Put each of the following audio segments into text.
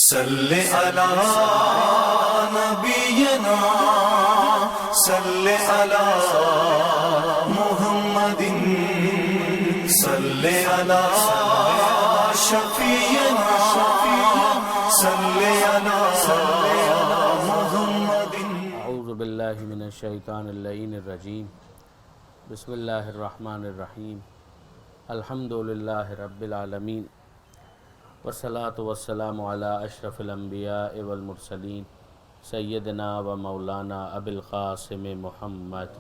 صلی علی نبینا صلی علی محمد صلی علی شفیعنا صلی علی محمد۔ اعوذ باللہ من الشیطان اللعین الرجیم، بسم اللہ الرحمن الرحیم، الحمدللہ رب العالمین، والصلاة والسلام علی اشرف الانبیاء والمرسلین، سیدنا و مولانا ابی القاسم محمد۔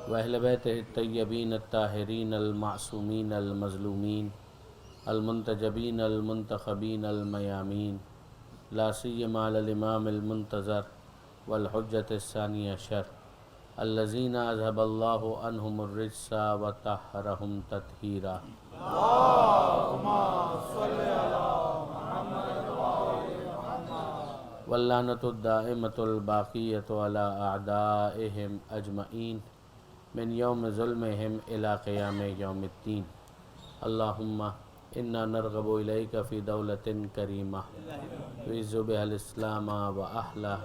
واہل بیتہ الطیبین الطاہرین المعصومین المظلومین المنتجبین المنتخبین المیامین، لا سیما علی الامام المنتظر والحجۃ الثانی عشر الذین اذهب اللہ عنہم الرجس وطہرہم تطہیرا۔ واللعنۃ الدائمۃ الباقیۃ علی اعدائہم اجمعین من یوم ظلمہم الی قیام یوم الدین۔ اللہم انا نرغب الیک فی دولۃ کریمہ تعز بها الاسلام واہلہ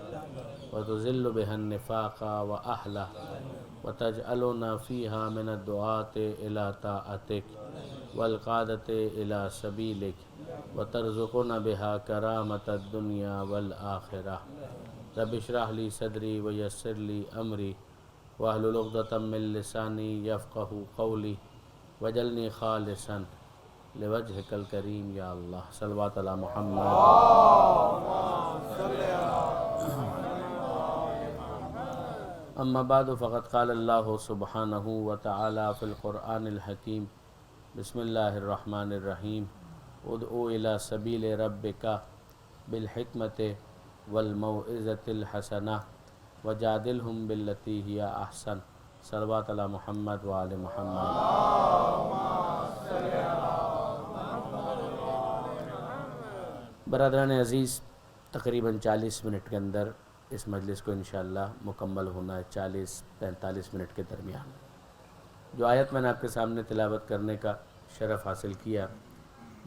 وتذل بها النفاق واہلہ وتجعلنا فیہا من الدعاة الی طاعتک والقادۃ الی سبیلک وترزقنا بها کرامۃ الدنیا والآخرہ۔ رب اشرح لی صدری ویسر لی امری واحلل عقدۃ من لسانی یفقہوا قولی واجعلنی خالصا لوجہک الکریم یا اللہ۔ صلوات علی محمد۔ اما بعد فقد قال اللہ سبحانہ وتعالی فی القرآن الحکیم، بسم اللہ الرحمن الرحیم، ادعو الی سبیل ربک بالحکمۃ والموعظۃ الحسنہ وجادلہم باللتی ہی احسن۔ صلوات علی محمد وآل محمد۔ برادران عزیز، تقریباً 40 منٹ کے اندر اس مجلس کو انشاءاللہ مکمل ہونا ہے، 40-45 منٹ کے درمیان۔ جو آیت میں نے آپ کے سامنے تلاوت کرنے کا شرف حاصل کیا،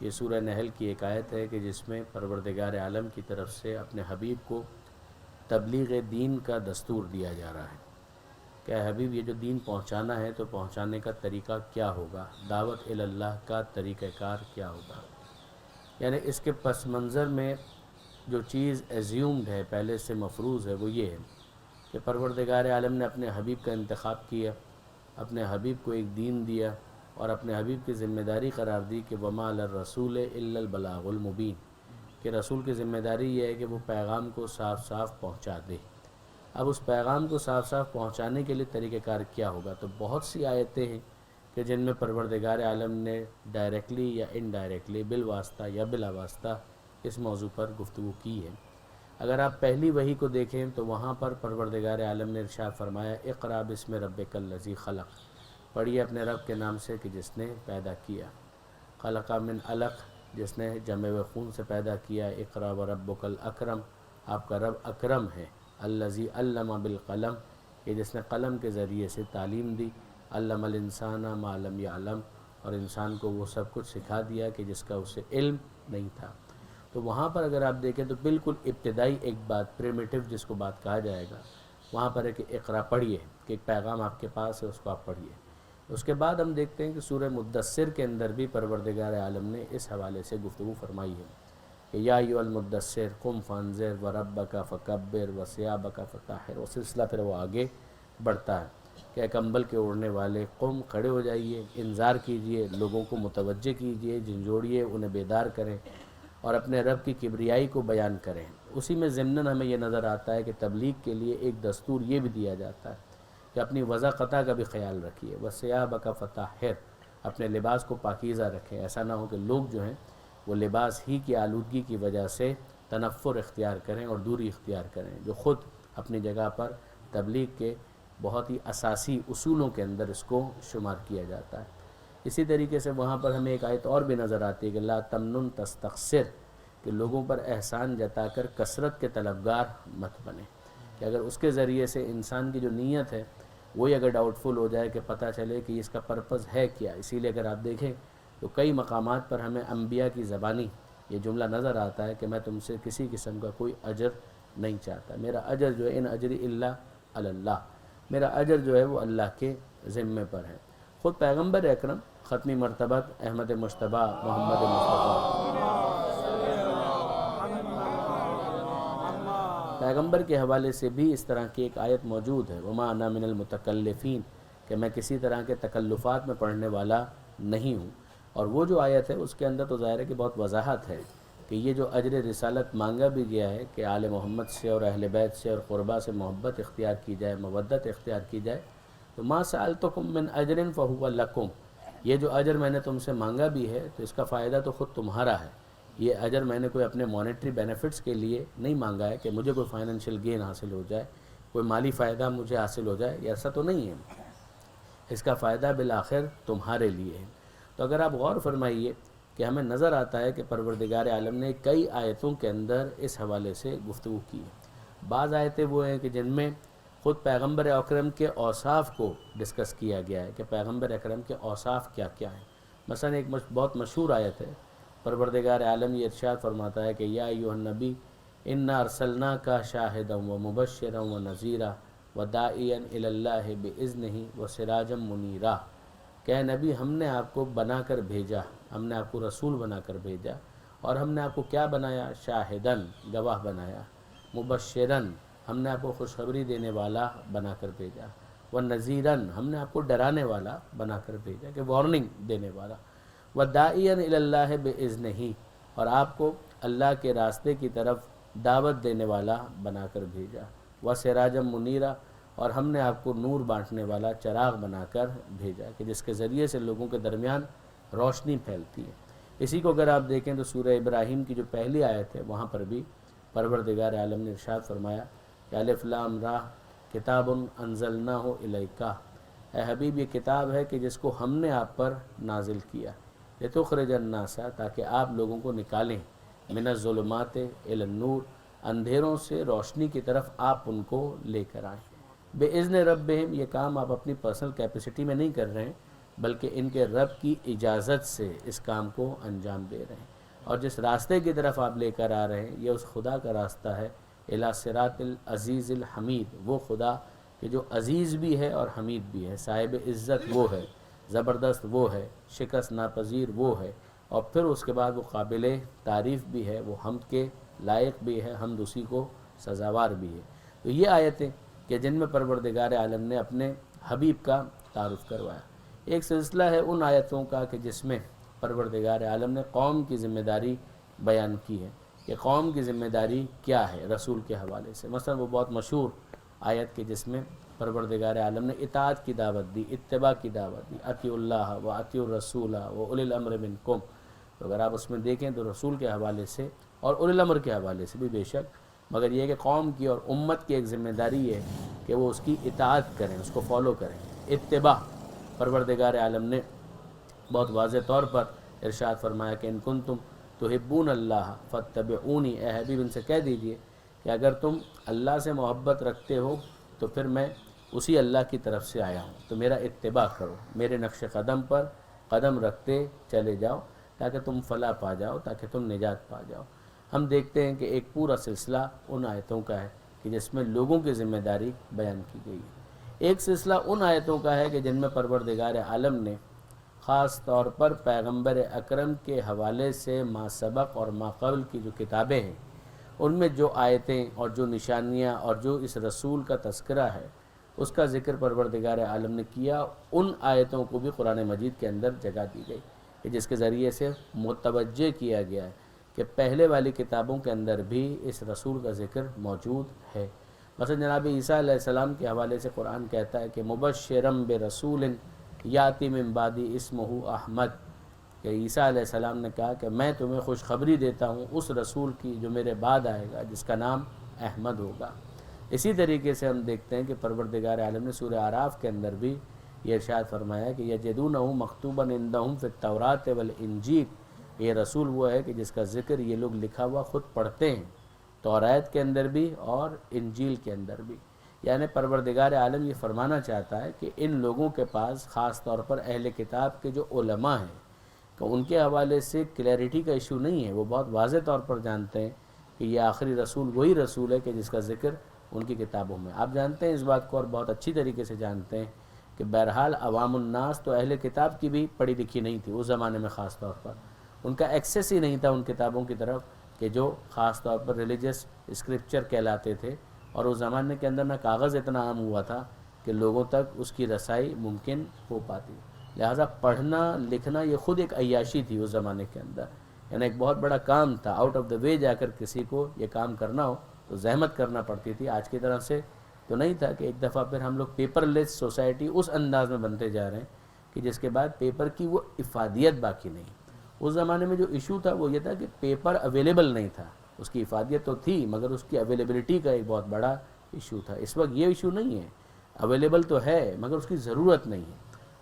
یہ سورہ نحل کی ایک آیت ہے کہ جس میں پروردگار عالم کی طرف سے اپنے حبیب کو تبلیغ دین کا دستور دیا جا رہا ہے کہ اے حبیب، یہ جو دین پہنچانا ہے تو پہنچانے کا طریقہ کیا ہوگا، دعوت الی اللہ کا طریقہ کار کیا ہوگا۔ یعنی اس کے پس منظر میں جو چیز ایزیومڈ ہے، پہلے سے مفروض ہے، وہ یہ ہے کہ پروردگار عالم نے اپنے حبیب کا انتخاب کیا، اپنے حبیب کو ایک دین دیا اور اپنے حبیب کی ذمہ داری قرار دی کہ وما علی الرسول الا البلاغ المبین، کہ رسول کی ذمہ داری یہ ہے کہ وہ پیغام کو صاف صاف پہنچا دے۔ اب اس پیغام کو صاف صاف پہنچانے کے لیے طریقہ کار کیا ہوگا؟ تو بہت سی آیتیں ہیں کہ جن میں پروردگار عالم نے ڈائریکٹلی یا انڈائریکٹلی، بالواسطہ یا بلا واسطہ، اس موضوع پر گفتگو کی ہے۔ اگر آپ پہلی وحی کو دیکھیں تو وہاں پر پروردگار عالم نے ارشاد فرمایا اقرأ بسم ربک الذی خلق، پڑھیے اپنے رب کے نام سے کہ جس نے پیدا کیا، خلق من علق، جس نے جمع و خون سے پیدا کیا، اقرأ وربک الاکرم، آپ کا رب اکرم ہے، الذی علم بالقلم، کہ جس نے قلم کے ذریعے سے تعلیم دی، علم الانسان ما لم یعلم، اور انسان کو وہ سب کچھ سکھا دیا کہ جس کا اسے علم نہیں تھا۔ تو وہاں پر اگر آپ دیکھیں تو بالکل ابتدائی ایک بات، پریمیٹیو جس کو بات کہا جائے گا، وہاں پر ہے کہ اقرا پڑھیے، کہ ایک پیغام آپ کے پاس ہے، اس کو آپ پڑھیے۔ اس کے بعد ہم دیکھتے ہیں کہ سورہ مدثر کے اندر بھی پروردگار عالم نے اس حوالے سے گفتگو فرمائی ہے کہ یا ایھا المدثر قم فانذر وربک فکبر وثیابک فطہر، وہ سلسلہ پھر وہ آگے بڑھتا ہے کہ کمبل کے اوڑھنے والے قم، کھڑے ہو جائیے، انذار کیجئے، لوگوں کو متوجہ کیجئے، جھنجھوڑیے، انہیں بیدار کریں اور اپنے رب کی کبریائی کو بیان کریں۔ اسی میں ضمناً ہمیں یہ نظر آتا ہے کہ تبلیغ کے لیے ایک دستور یہ بھی دیا جاتا ہے کہ اپنی وضع قطع کا بھی خیال رکھیے، وثیابک فطہر، اپنے لباس کو پاکیزہ رکھیں، ایسا نہ ہو کہ لوگ جو ہیں وہ لباس ہی کی آلودگی کی وجہ سے تنفر اختیار کریں اور دوری اختیار کریں، جو خود اپنی جگہ پر تبلیغ کے بہت ہی اساسی اصولوں کے اندر اس کو شمار کیا جاتا ہے۔ اسی طریقے سے وہاں پر ہمیں ایک آیت اور بھی نظر آتی ہے کہ لا تمنن تستکثر، کہ لوگوں پر احسان جتا کر کثرت کے طلبگار مت بنیں، کہ اگر اس کے ذریعے سے انسان کی جو نیت ہے وہی اگر ڈاؤٹ فل ہو جائے کہ پتہ چلے کہ اس کا پرپز ہے کیا۔ اسی لیے اگر آپ دیکھیں تو کئی مقامات پر ہمیں انبیاء کی زبانی یہ جملہ نظر آتا ہے کہ میں تم سے کسی قسم کا کوئی اجر نہیں چاہتا، میرا اجر جو ہے ان اجری الا علی اللہ، میرا اجر جو ہے وہ اللہ کے ذمے پر ہے۔ خود پیغمبر اکرم ختمی مرتبت احمد مجتبیٰ محمد مصطفیٰ پیغمبر کے حوالے سے بھی اس طرح کی ایک آیت موجود ہے، وما انا من المتکلفین، کہ میں کسی طرح کے تکلفات میں پڑھنے والا نہیں ہوں۔ اور وہ جو آیت ہے اس کے اندر تو ظاہر ہے کہ بہت وضاحت ہے کہ یہ جو اجر رسالت مانگا بھی گیا ہے کہ آل محمد سے اور اہل بیت سے اور قربا سے محبت اختیار کی جائے، مودت اختیار کی جائے، تو ما سألتکم من اجر فہو لکم، یہ جو اجر میں نے تم سے مانگا بھی ہے تو اس کا فائدہ تو خود تمہارا ہے۔ یہ اجر میں نے کوئی اپنے مانیٹری بینیفٹس کے لیے نہیں مانگا ہے کہ مجھے کوئی فائنینشیل گین حاصل ہو جائے، کوئی مالی فائدہ مجھے حاصل ہو جائے، یہ ایسا تو نہیں ہے، اس کا فائدہ بالآخر تمہارے لیے ہے۔ تو اگر آپ غور فرمائیے کہ ہمیں نظر آتا ہے کہ پروردگار عالم نے کئی آیتوں کے اندر اس حوالے سے گفتگو کی ہے۔ بعض آیتیں وہ ہیں کہ جن میں خود پیغمبر اکرم کے اوصاف کو ڈسکس کیا گیا ہے کہ پیغمبر اکرم کے اوصاف کیا کیا ہیں۔ مثلا ایک بہت مشہور آیت ہے، پروردگار عالم یہ ارشاد فرماتا ہے کہ یا ایھا النبی انا ارسلناک شاہدا ومبشرا ونذیرا وداعیا الی اللہ باذنہ وسراجا منیرا، کہ اے نبی ہم نے آپ کو بنا کر بھیجا، ہم نے آپ کو رسول بنا کر بھیجا، اور ہم نے آپ کو کیا بنایا؟ شاہدن، گواہ بنایا، مبشرن، ہم نے آپ کو خوشخبری دینے والا بنا کر بھیجا، ونذیرن، ہم نے آپ کو ڈرانے والا بنا کر بھیجا کہ وارننگ دینے والا، وداعیا الی اللہ باذنہ، اور آپ کو اللہ کے راستے کی طرف دعوت دینے والا بنا کر بھیجا، وسراجا منیرا، اور ہم نے آپ کو نور بانٹنے والا چراغ بنا کر بھیجا کہ جس کے ذریعے سے لوگوں کے درمیان روشنی پھیلتی ہے۔ اسی کو اگر آپ دیکھیں تو سورہ ابراہیم کی جو پہلی آیت ہے وہاں پر بھی پروردگار عالم نے ارشاد فرمایا کہ الف لام را کتاب انزلناہ الیک، اے حبیب یہ کتاب ہے کہ جس کو ہم نے آپ پر نازل کیا، لتخرج الناس، تاکہ آپ لوگوں کو نکالیں، من الظلمات الی النور، اندھیروں سے روشنی کی طرف آپ ان کو لے کر آئیں، باذن ربہم، یہ کام آپ اپنی پرسنل کیپیسٹی میں نہیں کر رہے ہیں بلکہ ان کے رب کی اجازت سے اس کام کو انجام دے رہے ہیں، اور جس راستے کی طرف آپ لے کر آ رہے ہیں یہ اس خدا کا راستہ ہے، الی صراط العزیز الحمید، وہ خدا کہ جو عزیز بھی ہے اور حمید بھی ہے، صاحب عزت وہ ہے، زبردست وہ ہے، شکست ناپذیر وہ ہے، اور پھر اس کے بعد وہ قابل تعریف بھی ہے، وہ حمد کے لائق بھی ہے، حمد اسی کو سزاوار بھی ہے۔ تو یہ آیتیں کہ جن میں پروردگار عالم نے اپنے حبیب کا تعارف کروایا۔ ایک سلسلہ ہے ان آیتوں کا کہ جس میں پروردگار عالم نے قوم کی ذمہ داری بیان کی ہے کہ قوم کی ذمہ داری کیا ہے رسول کے حوالے سے۔ مثلا وہ بہت مشہور آیت کہ جس میں پروردگار عالم نے اطاعت کی دعوت دی، اتباع کی دعوت دی، اطیعوا اللہ و اطیعوا الرسول و اولی الامر منکم۔ تو اگر آپ اس میں دیکھیں تو رسول کے حوالے سے اور اولی الامر کے حوالے سے بھی بے شک، مگر یہ کہ قوم کی اور امت کی ایک ذمہ داری ہے کہ وہ اس کی اطاعت کریں، اس کو فالو کریں۔ اتباع، پروردگار عالم نے بہت واضح طور پر ارشاد فرمایا کہ ان کنتم تحبون اللہ فاتبعونی، اے حبیب ان سے کہہ دیجئے کہ اگر تم اللہ سے محبت رکھتے ہو تو پھر میں اسی اللہ کی طرف سے آیا ہوں، تو میرا اتباع کرو، میرے نقش قدم پر قدم رکھتے چلے جاؤ تاکہ تم فلاح پا جاؤ، تاکہ تم نجات پا جاؤ۔ ہم دیکھتے ہیں کہ ایک پورا سلسلہ ان آیتوں کا ہے کہ جس میں لوگوں کی ذمہ داری بیان کی گئی ہے۔ ایک سلسلہ ان آیتوں کا ہے کہ جن میں پروردگار عالم نے خاص طور پر پیغمبر اکرم کے حوالے سے ما سبق اور ما قبل کی جو کتابیں ہیں ان میں جو آیتیں اور جو نشانیاں اور جو اس رسول کا تذکرہ ہے اس کا ذکر پروردگار عالم نے کیا، ان آیتوں کو بھی قرآن مجید کے اندر جگہ دی گئی کہ جس کے ذریعے سے متوجہ کیا گیا ہے کہ پہلے والی کتابوں کے اندر بھی اس رسول کا ذکر موجود ہے۔ مثلا جناب عیسیٰ علیہ السلام کے حوالے سے قرآن کہتا ہے کہ مبشرم برسول یاتی من بعدی اسمہ احمد، کہ عیسیٰ علیہ السلام نے کہا کہ میں تمہیں خوشخبری دیتا ہوں اس رسول کی جو میرے بعد آئے گا جس کا نام احمد ہوگا۔ اسی طریقے سے ہم دیکھتے ہیں کہ پروردگار عالم نے سورہ اعراف کے اندر بھی یہ ارشاد فرمایا کہ یجدونہ مکتوبا عندہم فی التوراۃ والانجیل، یہ رسول وہ ہے کہ جس کا ذکر یہ لوگ لکھا ہوا خود پڑھتے ہیں، توراۃ کے اندر بھی اور انجیل کے اندر بھی۔ یعنی پروردگار عالم یہ فرمانا چاہتا ہے کہ ان لوگوں کے پاس خاص طور پر اہل کتاب کے جو علماء ہیں کہ ان کے حوالے سے کلیئرٹی کا ایشو نہیں ہے، وہ بہت واضح طور پر جانتے ہیں کہ یہ آخری رسول وہی رسول ہے کہ جس کا ذکر ان کی کتابوں میں۔ آپ جانتے ہیں اس بات کو اور بہت اچھی طریقے سے جانتے ہیں کہ بہرحال عوام الناس تو اہل کتاب کی بھی پڑھی لکھی نہیں تھی اس زمانے میں، خاص طور پر ان کا ایکسیس ہی نہیں تھا ان کتابوں کی طرف کہ جو خاص طور پر ریلیجس اسکرپچر کہلاتے تھے، اور اس زمانے کے اندر نہ کاغذ اتنا عام ہوا تھا کہ لوگوں تک اس کی رسائی ممکن ہو پاتی، لہٰذا پڑھنا لکھنا یہ خود ایک عیاشی تھی اس زمانے کے اندر، یعنی ایک بہت بڑا کام تھا، آؤٹ آف دا وے جا کر کسی کو یہ کام کرنا ہو تو زحمت کرنا پڑتی تھی۔ آج کی طرح سے تو نہیں تھا کہ ایک دفعہ پھر ہم لوگ پیپر لیس سوسائٹی اس انداز میں بنتے جا رہے ہیں کہ جس کے بعد پیپر کی وہ افادیت باقی نہیں۔ اس زمانے میں جو ایشو تھا وہ یہ تھا کہ پیپر اویلیبل نہیں تھا، اس کی افادیت تو تھی مگر اس کی اویلیبلٹی کا ایک بہت بڑا ایشو تھا۔ اس وقت یہ ایشو نہیں ہے، اویلیبل تو ہے مگر اس کی ضرورت نہیں ہے،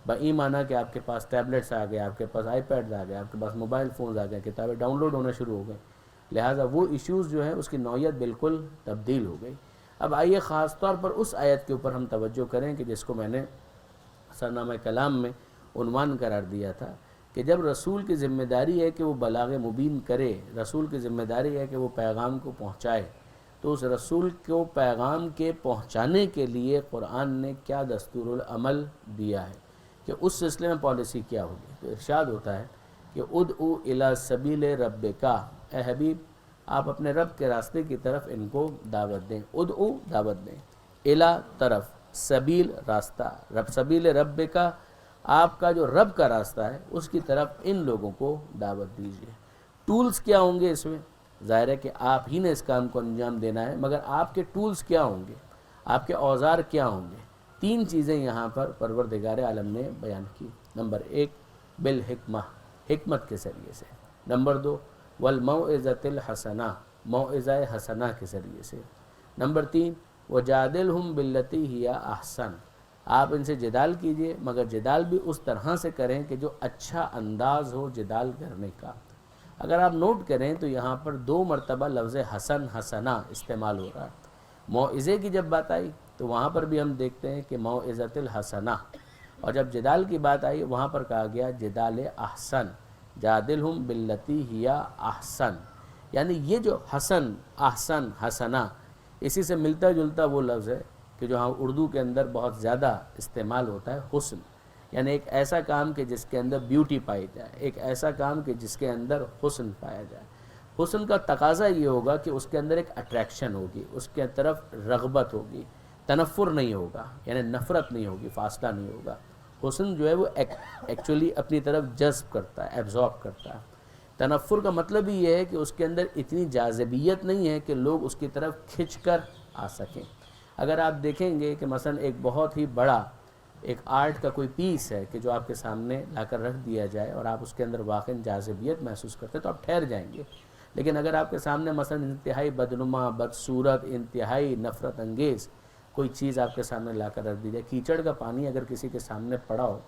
بإیمانہ کہ آپ کے پاس ٹیبلٹس آ گئے، آپ کے پاس آئی پیڈز آ گئے، آپ کے پاس موبائل فونز آ گئے، کتابیں ڈاؤن لوڈ ہونا شروع ہو گئیں، لہٰذا وہ ایشوز جو ہیں اس کی نوعیت بالکل تبدیل ہو گئی۔ اب آئیے خاص طور پر اس آیت کے اوپر ہم توجہ کریں کہ جس کو میں نے سرنامہ کلام میں عنوان قرار دیا تھا کہ جب رسول کی ذمہ داری ہے کہ وہ بلاغ مبین کرے، رسول کی ذمہ داری ہے کہ وہ پیغام کو پہنچائے، تو اس رسول کو پیغام کے پہنچانے کے لیے قرآن نے کیا دستور العمل دیا ہے کہ اس سلسلے میں پالیسی کیا ہوگی۔ تو ارشاد ہوتا ہے کہ ادعو الی سبیل ربک، اے حبیب آپ اپنے رب کے راستے کی طرف ان کو دعوت دیں، ادعو دعوت دیں، الی طرف، سبیل راستہ، رب سبیل ربک آپ کا جو رب کا راستہ ہے اس کی طرف ان لوگوں کو دعوت دیجیے۔ ٹولز کیا ہوں گے اس میں؟ ظاہر ہے کہ آپ ہی نے اس کام کو انجام دینا ہے، مگر آپ کے ٹولز کیا ہوں گے، آپ کے اوزار کیا ہوں گے؟ تین چیزیں یہاں پر پروردگار عالم نے بیان کی۔ نمبر ایک بالحکمہ، حکمت کے ذریعے سے۔ نمبر دو والموعظۃ الحسنہ، موعظہ حسنہ کے ذریعے سے۔ نمبر تین وجادلہم باللتی ہی احسن، آپ ان سے جدال کیجئے مگر جدال بھی اس طرح سے کریں کہ جو اچھا انداز ہو جدال کرنے کا۔ اگر آپ نوٹ کریں تو یہاں پر 2 مرتبہ لفظ حسن حسنہ استعمال ہو رہا ہے۔ موعظے کی جب بات آئی تو وہاں پر بھی ہم دیکھتے ہیں کہ موعظۃ الحسنہ، اور جب جدال کی بات آئی وہاں پر کہا گیا جدال احسن، جادلہم باللتی ہی احسن، یعنی یہ جو حسن احسن حسنہ اسی سے ملتا جلتا وہ لفظ ہے کہ جو ہاں اردو کے اندر بہت زیادہ استعمال ہوتا ہے، حسن، یعنی ایک ایسا کام کہ جس کے اندر بیوٹی پائی جائے، ایک ایسا کام کہ جس کے اندر حسن پایا جائے۔ حسن کا تقاضا یہ ہوگا کہ اس کے اندر ایک اٹریکشن ہوگی، اس کے طرف رغبت ہوگی، تنفر نہیں ہوگا، یعنی نفرت نہیں ہوگی، فاصلہ نہیں ہوگا۔ حسن جو ہے وہ ایکچولی اپنی طرف جذب کرتا ہے، ایبزارب کرتا ہے۔ تنفر کا مطلب ہی یہ ہے کہ اس کے اندر اتنی جاذبیت نہیں ہے کہ لوگ اس کی طرف کھنچ کر آ سکیں۔ اگر آپ دیکھیں گے کہ مثلا ایک بہت ہی بڑا ایک آرٹ کا کوئی پیس ہے کہ جو آپ کے سامنے لا کر رکھ دیا جائے اور آپ اس کے اندر واقعی جاذبیت محسوس کرتے ہیں تو آپ ٹھہر جائیں گے، لیکن اگر آپ کے سامنے مثلا انتہائی بدنما، بدصورت، انتہائی نفرت انگیز کوئی چیز آپ کے سامنے لا کر رکھ دی جائے، کیچڑ کا پانی اگر کسی کے سامنے پڑا ہو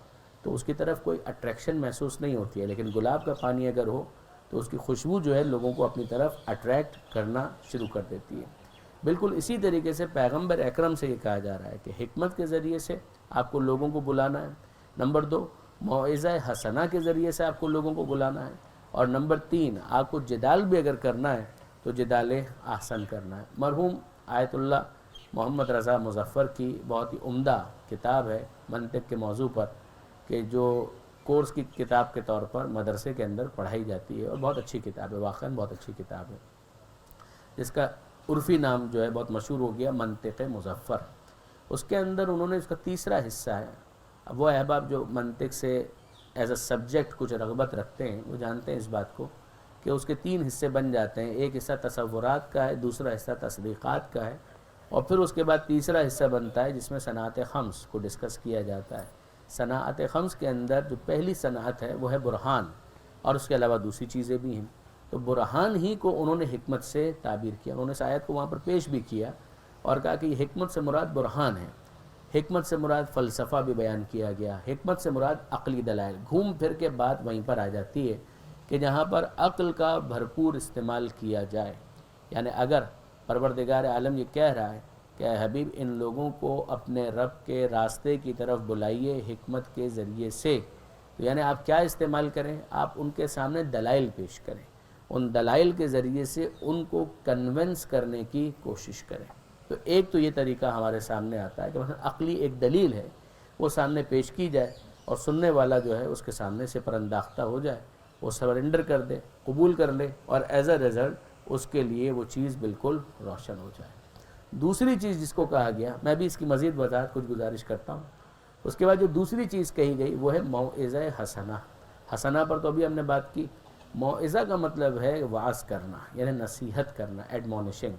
تو اس کی طرف کوئی اٹریکشن محسوس نہیں ہوتی ہے، لیکن گلاب کا پانی اگر ہو تو اس کی خوشبو جو ہے لوگوں کو اپنی طرف اٹریکٹ کرنا شروع کر دیتی ہے۔ بالکل اسی طریقے سے پیغمبر اکرم سے یہ کہا جا رہا ہے کہ حکمت کے ذریعے سے آپ کو لوگوں کو بلانا ہے، نمبر 2 موعظہ حسنہ کے ذریعے سے آپ کو لوگوں کو بلانا ہے، اور نمبر 3 آپ کو جدال بھی اگر کرنا ہے تو جدال احسن کرنا ہے۔ مرحوم آیت اللہ محمد رضا مظفر کی بہت ہی عمدہ کتاب ہے منطق کے موضوع پر، کہ جو کورس کی کتاب کے طور پر مدرسے کے اندر پڑھائی جاتی ہے، اور بہت اچھی کتاب ہے، واقعاً بہت اچھی کتاب ہے، جس کا عرفی نام جو ہے بہت مشہور ہو گیا منطق مظفر۔ اس کے اندر انہوں نے اس کا تیسرا حصہ ہے، اب وہ احباب جو منطق سے ایز اے سبجیکٹ کچھ رغبت رکھتے ہیں وہ جانتے ہیں اس بات کو کہ اس کے 3 حصے بن جاتے ہیں، ایک حصہ تصورات کا ہے، دوسرا حصہ تصدیقات کا ہے، اور پھر اس کے بعد تیسرا حصہ بنتا ہے جس میں صنعت خمس کو ڈسکس کیا جاتا ہے۔ صنعت خمس کے اندر جو پہلی صنعت ہے وہ ہے برہان، اور اس کے علاوہ دوسری چیزیں بھی ہیں، تو برہان ہی کو انہوں نے حکمت سے تعبیر کیا، انہوں نے اس آیت کو وہاں پر پیش بھی کیا اور کہا کہ یہ حکمت سے مراد برہان ہے، حکمت سے مراد فلسفہ بھی بیان کیا گیا، حکمت سے مراد عقلی دلائل، گھوم پھر کے بات وہیں پر آ جاتی ہے کہ جہاں پر عقل کا بھرپور استعمال کیا جائے، یعنی اگر پروردگار عالم یہ کہہ رہا ہے کہ اے حبیب ان لوگوں کو اپنے رب کے راستے کی طرف بلائیے حکمت کے ذریعے سے، تو یعنی آپ کیا استعمال کریں؟ آپ ان کے سامنے دلائل پیش کریں، ان دلائل کے ذریعے سے ان کو کنونس کرنے کی کوشش کریں۔ تو ایک تو یہ طریقہ ہمارے سامنے آتا ہے کہ مثلا عقلی ایک دلیل ہے، وہ سامنے پیش کی جائے اور سننے والا جو ہے اس کے سامنے سے پرانداختہ ہو جائے، وہ سرنڈر کر دے، قبول کر لے، اور ایز اے رزلٹ اس کے لیے وہ چیز بالکل روشن ہو جائے۔ دوسری چیز جس کو کہا گیا، میں بھی اس کی مزید وضاحت کچھ گزارش کرتا ہوں، اس کے بعد جو دوسری چیز کہی گئی وہ ہے موعظہ حسنہ۔ حسنہ پر تو ابھی ہم نے بات کی۔ موعظہ کا مطلب ہے وعظ کرنا، یعنی نصیحت کرنا، ایڈمونیشنگ،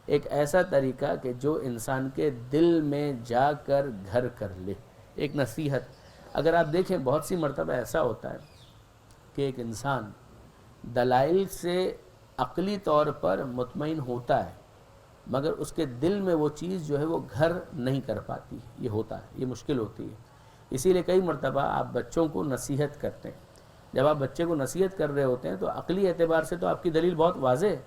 ایک ایسا طریقہ کہ جو انسان کے دل میں جا کر گھر کر لے، ایک نصیحت۔ اگر آپ دیکھیں بہت سی مرتبہ ایسا ہوتا ہے کہ ایک انسان دلائل سے عقلی طور پر مطمئن ہوتا ہے، مگر اس کے دل میں وہ چیز جو ہے وہ گھر نہیں کر پاتی، یہ ہوتا ہے، یہ مشکل ہوتی ہے۔ اسی لیے کئی مرتبہ آپ بچوں کو نصیحت کرتے ہیں، جب آپ بچے کو نصیحت کر رہے ہوتے ہیں تو عقلی اعتبار سے تو آپ کی دلیل بہت واضح ہے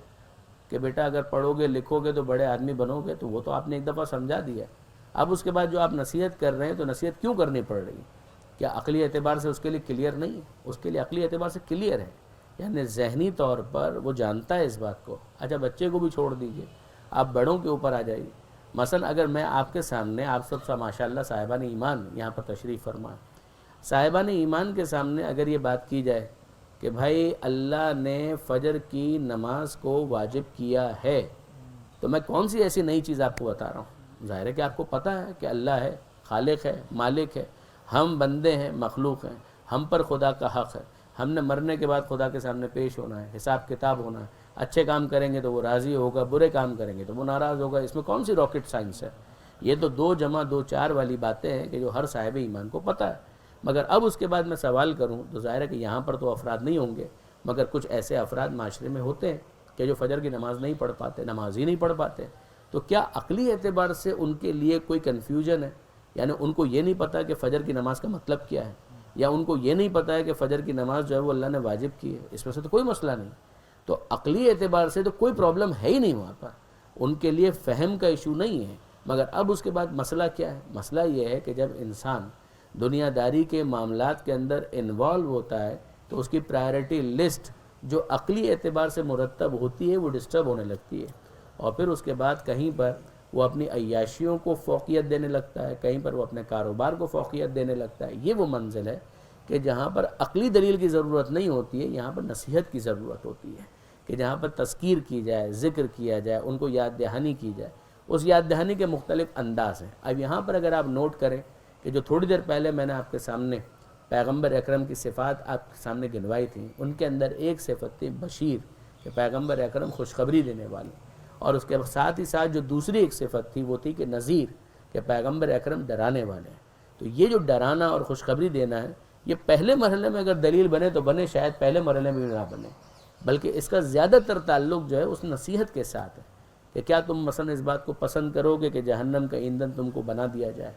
کہ بیٹا اگر پڑھو گے لکھو گے تو بڑے آدمی بنو گے، تو وہ تو آپ نے ایک دفعہ سمجھا دیا ہے۔ اب اس کے بعد جو آپ نصیحت کر رہے ہیں تو نصیحت کیوں کرنی پڑ رہی ہے؟ کیا عقلی اعتبار سے اس کے لیے کلیئر نہیں ہے؟ اس کے لیے عقلی اعتبار سے کلیئر ہے، یعنی ذہنی طور پر وہ جانتا ہے اس بات کو۔ اچھا بچے کو بھی چھوڑ دیجئے، آپ بڑوں کے اوپر آ جائیے۔ مثلا اگر میں آپ کے سامنے، آپ سب سے ماشاءاللہ صاحبان ایمان یہاں پر تشریف فرمائیں، صاحبان ایمان کے سامنے اگر یہ بات کی جائے کہ بھائی اللہ نے فجر کی نماز کو واجب کیا ہے، تو میں کون سی ایسی نئی چیز آپ کو بتا رہا ہوں؟ ظاہر ہے کہ آپ کو پتہ ہے کہ اللہ ہے، خالق ہے، مالک ہے، ہم بندے ہیں، مخلوق ہیں، ہم پر خدا کا حق ہے، ہم نے مرنے کے بعد خدا کے سامنے پیش ہونا ہے، حساب کتاب ہونا ہے، اچھے کام کریں گے تو وہ راضی ہوگا، برے کام کریں گے تو وہ ناراض ہوگا۔ اس میں کون سی راکٹ سائنس ہے؟ یہ تو 2 + 2 4 والی باتیں ہیں کہ جو ہر صاحب ایمان کو پتہ ہے۔ مگر اب اس کے بعد میں سوال کروں تو ظاہر ہے کہ یہاں پر تو افراد نہیں ہوں گے، مگر کچھ ایسے افراد معاشرے میں ہوتے ہیں کہ جو فجر کی نماز نہیں پڑھ پاتے، نماز ہی نہیں پڑھ پاتے۔ تو کیا عقلی اعتبار سے ان کے لیے کوئی کنفیوژن ہے؟ یعنی ان کو یہ نہیں پتہ کہ فجر کی نماز کا مطلب کیا ہے، یا ان کو یہ نہیں پتہ ہے کہ فجر کی نماز جو ہے وہ اللہ نے واجب کی ہے؟ اس میں سے تو کوئی مسئلہ نہیں۔ تو عقلی اعتبار سے تو کوئی پرابلم ہے ہی نہیں وہاں پر، ان کے لیے فہم کا ایشو نہیں ہے۔ مگر اب اس کے بعد مسئلہ کیا ہے؟ مسئلہ یہ ہے کہ جب انسان دنیا داری کے معاملات کے اندر انوالو ہوتا ہے تو اس کی پرائرٹی لسٹ جو عقلی اعتبار سے مرتب ہوتی ہے وہ ڈسٹرب ہونے لگتی ہے، اور پھر اس کے بعد کہیں پر وہ اپنی عیاشیوں کو فوقیت دینے لگتا ہے، کہیں پر وہ اپنے کاروبار کو فوقیت دینے لگتا ہے۔ یہ وہ منزل ہے کہ جہاں پر عقلی دلیل کی ضرورت نہیں ہوتی ہے، یہاں پر نصیحت کی ضرورت ہوتی ہے، کہ جہاں پر تذکیر کی جائے، ذکر کیا جائے، ان کو یاد دہانی کی جائے۔ اس یاد دہانی کے مختلف انداز ہیں۔ اب یہاں پر اگر آپ نوٹ کریں کہ جو تھوڑی دیر پہلے میں نے آپ کے سامنے پیغمبر اکرم کی صفات آپ کے سامنے گنوائی تھیں، ان کے اندر ایک صفت تھی بشیر، کہ پیغمبر اکرم خوشخبری دینے والے، اور اس کے ساتھ ہی ساتھ جو دوسری ایک صفت تھی وہ تھی کہ نذیر، کہ پیغمبر اکرم ڈرانے والے ہیں۔ تو یہ جو ڈرانا اور خوشخبری دینا ہے، یہ پہلے مرحلے میں اگر دلیل بنے تو بنے، شاید پہلے مرحلے میں بھی نہ بنے، بلکہ اس کا زیادہ تر تعلق جو ہے اس نصیحت کے ساتھ ہے کہ کیا تم مثلا اس بات کو پسند کرو گے کہ جہنم کا ایندھن تم کو بنا دیا جائے؟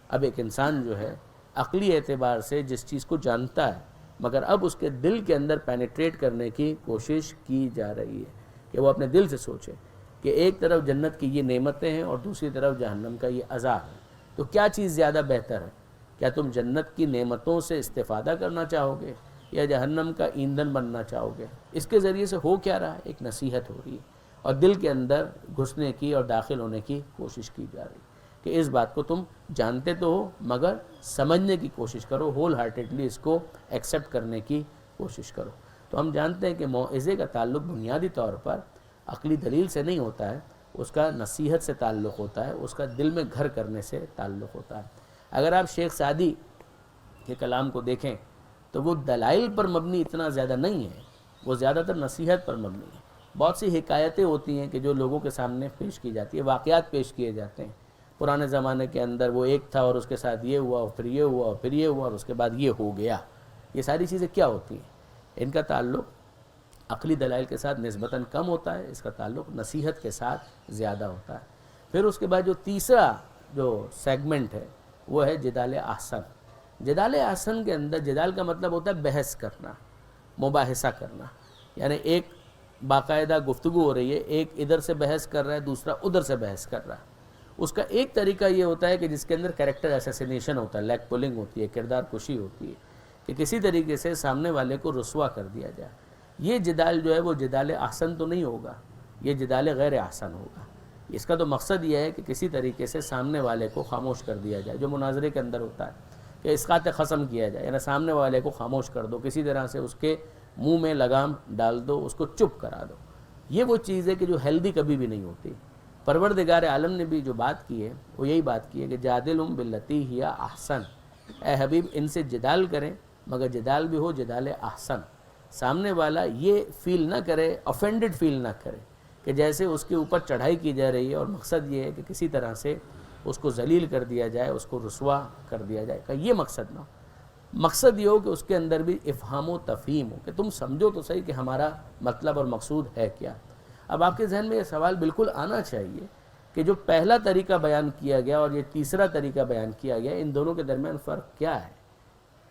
اب ایک انسان جو ہے عقلی اعتبار سے جس چیز کو جانتا ہے، مگر اب اس کے دل کے اندر پینیٹریٹ کرنے کی کوشش کی جا رہی ہے کہ وہ اپنے دل سے سوچے کہ ایک طرف جنت کی یہ نعمتیں ہیں اور دوسری طرف جہنم کا یہ عذاب ہے، تو کیا چیز زیادہ بہتر ہے؟ کیا تم جنت کی نعمتوں سے استفادہ کرنا چاہو گے یا جہنم کا ایندھن بننا چاہو گے؟ اس کے ذریعے سے ہو کیا رہا ہے؟ ایک نصیحت ہو رہی ہے اور دل کے اندر گھسنے کی اور داخل ہونے کی کوشش کی جا رہی ہے کہ اس بات کو تم جانتے تو ہو مگر سمجھنے کی کوشش کرو، ہول ہارٹیڈلی اس کو ایکسیپٹ کرنے کی کوشش کرو۔ تو ہم جانتے ہیں کہ موعظے کا تعلق بنیادی طور پر عقلی دلیل سے نہیں ہوتا ہے، اس کا نصیحت سے تعلق ہوتا ہے، اس کا دل میں گھر کرنے سے تعلق ہوتا ہے۔ اگر آپ شیخ سعدی کے کلام کو دیکھیں تو وہ دلائل پر مبنی اتنا زیادہ نہیں ہے، وہ زیادہ تر نصیحت پر مبنی ہے۔ بہت سی حکایتیں ہوتی ہیں کہ جو لوگوں کے سامنے پیش کی جاتی ہے، واقعات پیش کیے جاتے ہیں۔ پرانے زمانے کے اندر وہ ایک تھا اور اس کے ساتھ یہ ہوا اور پھر یہ ہوا اور پھر یہ ہوا اور اس کے بعد یہ ہو گیا۔ یہ ساری چیزیں کیا ہوتی ہیں؟ ان کا تعلق عقلی دلائل کے ساتھ نسبتاً کم ہوتا ہے، اس کا تعلق نصیحت کے ساتھ زیادہ ہوتا ہے۔ پھر اس کے بعد جو تیسرا جو سیگمنٹ ہے وہ ہے جدال احسن۔ جدال احسن کے اندر جدال کا مطلب ہوتا ہے بحث کرنا، مباحثہ کرنا، یعنی ایک باقاعدہ گفتگو ہو رہی ہے، ایک ادھر سے بحث کر رہا ہے، دوسرا ادھر سے بحث کر رہا ہے۔ اس کا ایک طریقہ یہ ہوتا ہے کہ جس کے اندر کریکٹر اسیسینیشن ہوتا ہے، لیگ پولنگ ہوتی ہے، کردار کشی ہوتی ہے، کہ کسی طریقے سے سامنے والے کو رسوا کر دیا جائے. یہ جدال جو ہے وہ جدال احسن تو نہیں ہوگا, یہ جدال غیر احسن ہوگا. اس کا تو مقصد یہ ہے کہ کسی طریقے سے سامنے والے کو خاموش کر دیا جائے, جو مناظرے کے اندر ہوتا ہے کہ اسقاط قسم کیا جائے, یعنی سامنے والے کو خاموش کر دو, کسی طرح سے اس کے منہ میں لگام ڈال دو, اس کو چپ کرا دو. یہ وہ چیز ہے کہ جو ہیلدی کبھی بھی نہیں ہوتی. پروردگار عالم نے بھی جو بات کی ہے وہ یہی بات کی ہے کہ جادلہم باللتی ہی احسن, اے حبیب ان سے جدال کریں مگر جدال بھی ہو جدال احسن. سامنے والا یہ فیل نہ کرے, offended فیل نہ کرے کہ جیسے اس کے اوپر چڑھائی کی جا رہی ہے, اور مقصد یہ ہے کہ کسی طرح سے اس کو ذلیل کر دیا جائے, اس کو رسوا کر دیا جائے. کہ یہ مقصد نہ ہو. مقصد یہ ہو کہ اس کے اندر بھی افہام و تفہیم ہو, کہ تم سمجھو تو صحیح کہ ہمارا مطلب اور مقصود ہے کیا. اب آپ کے ذہن میں یہ سوال بالکل آنا چاہیے کہ جو پہلا طریقہ بیان کیا گیا اور یہ تیسرا طریقہ بیان کیا گیا, ان دونوں کے درمیان فرق کیا ہے؟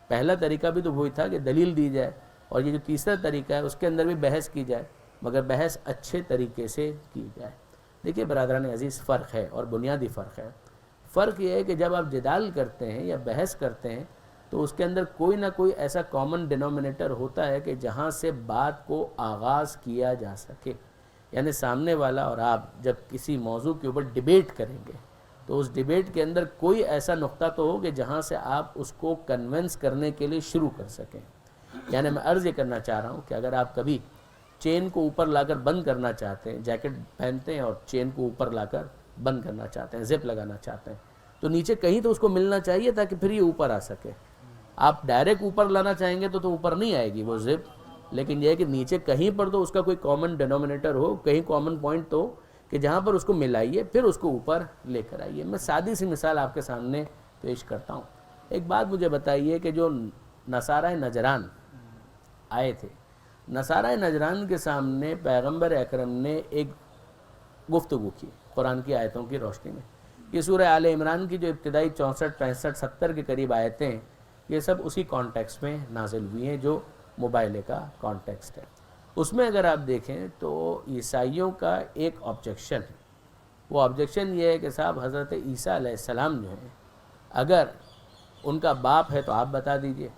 پہلا طریقہ بھی تو وہی تھا کہ دلیل دی جائے, اور یہ جو تیسرا طریقہ ہے اس کے اندر بھی بحث کی جائے, مگر بحث اچھے طریقے سے کی جائے. دیکھیے برادران عزیز, فرق ہے اور بنیادی فرق ہے. فرق یہ ہے کہ جب آپ جدال کرتے ہیں یا بحث کرتے ہیں تو اس کے اندر کوئی نہ کوئی ایسا کامن ڈینومینیٹر ہوتا ہے کہ جہاں سے بات کو آغاز کیا جا سکے. یعنی سامنے والا اور آپ جب کسی موضوع کے اوپر ڈیبیٹ کریں گے تو اس ڈیبیٹ کے اندر کوئی ایسا نقطہ تو ہو کہ جہاں سے آپ اس کو کنونس کرنے کے لیے شروع کر سکیں. یعنی میں عرض یہ کرنا چاہ رہا ہوں کہ اگر آپ کبھی چین کو اوپر لا کر بند کرنا چاہتے ہیں, جیکٹ پہنتے ہیں اور چین کو اوپر لا کر بند کرنا چاہتے ہیں, زپ لگانا چاہتے ہیں, تو نیچے کہیں تو اس کو ملنا چاہیے تاکہ پھر یہ اوپر آ سکے. آپ ڈائریکٹ اوپر لانا چاہیں گے تو اوپر نہیں آئے گی وہ زپ, لیکن یہ ہے کہ نیچے کہیں پر تو اس کا کوئی کامن ڈینومینیٹر ہو, کہیں کامن پوائنٹ تو کہ جہاں پر اس کو ملائیے پھر اس کو اوپر لے کر آئیے. میں سادی سی مثال آپ کے سامنے پیش کرتا ہوں. ایک بات مجھے بتائیے کہ جو نصارہ نجران آئے تھے, نصارہ نجران کے سامنے پیغمبر اکرم نے ایک گفتگو کی قرآن کی آیتوں کی روشنی میں. یہ سورہ آل عمران کی جو ابتدائی 64, 65, 70 کے قریب آیتیں ہیں, یہ سب اسی کانٹیکسٹ میں نازل ہوئی ہیں جو موبائلے کا کانٹیکسٹ ہے. اس میں اگر آپ دیکھیں تو عیسائیوں کا ایک آبجیکشن ہے. وہ آبجیکشن یہ ہے کہ صاحب حضرت عیسیٰ علیہ السلام جو ہیں, اگر ان کا باپ ہے تو آپ بتا دیجئے,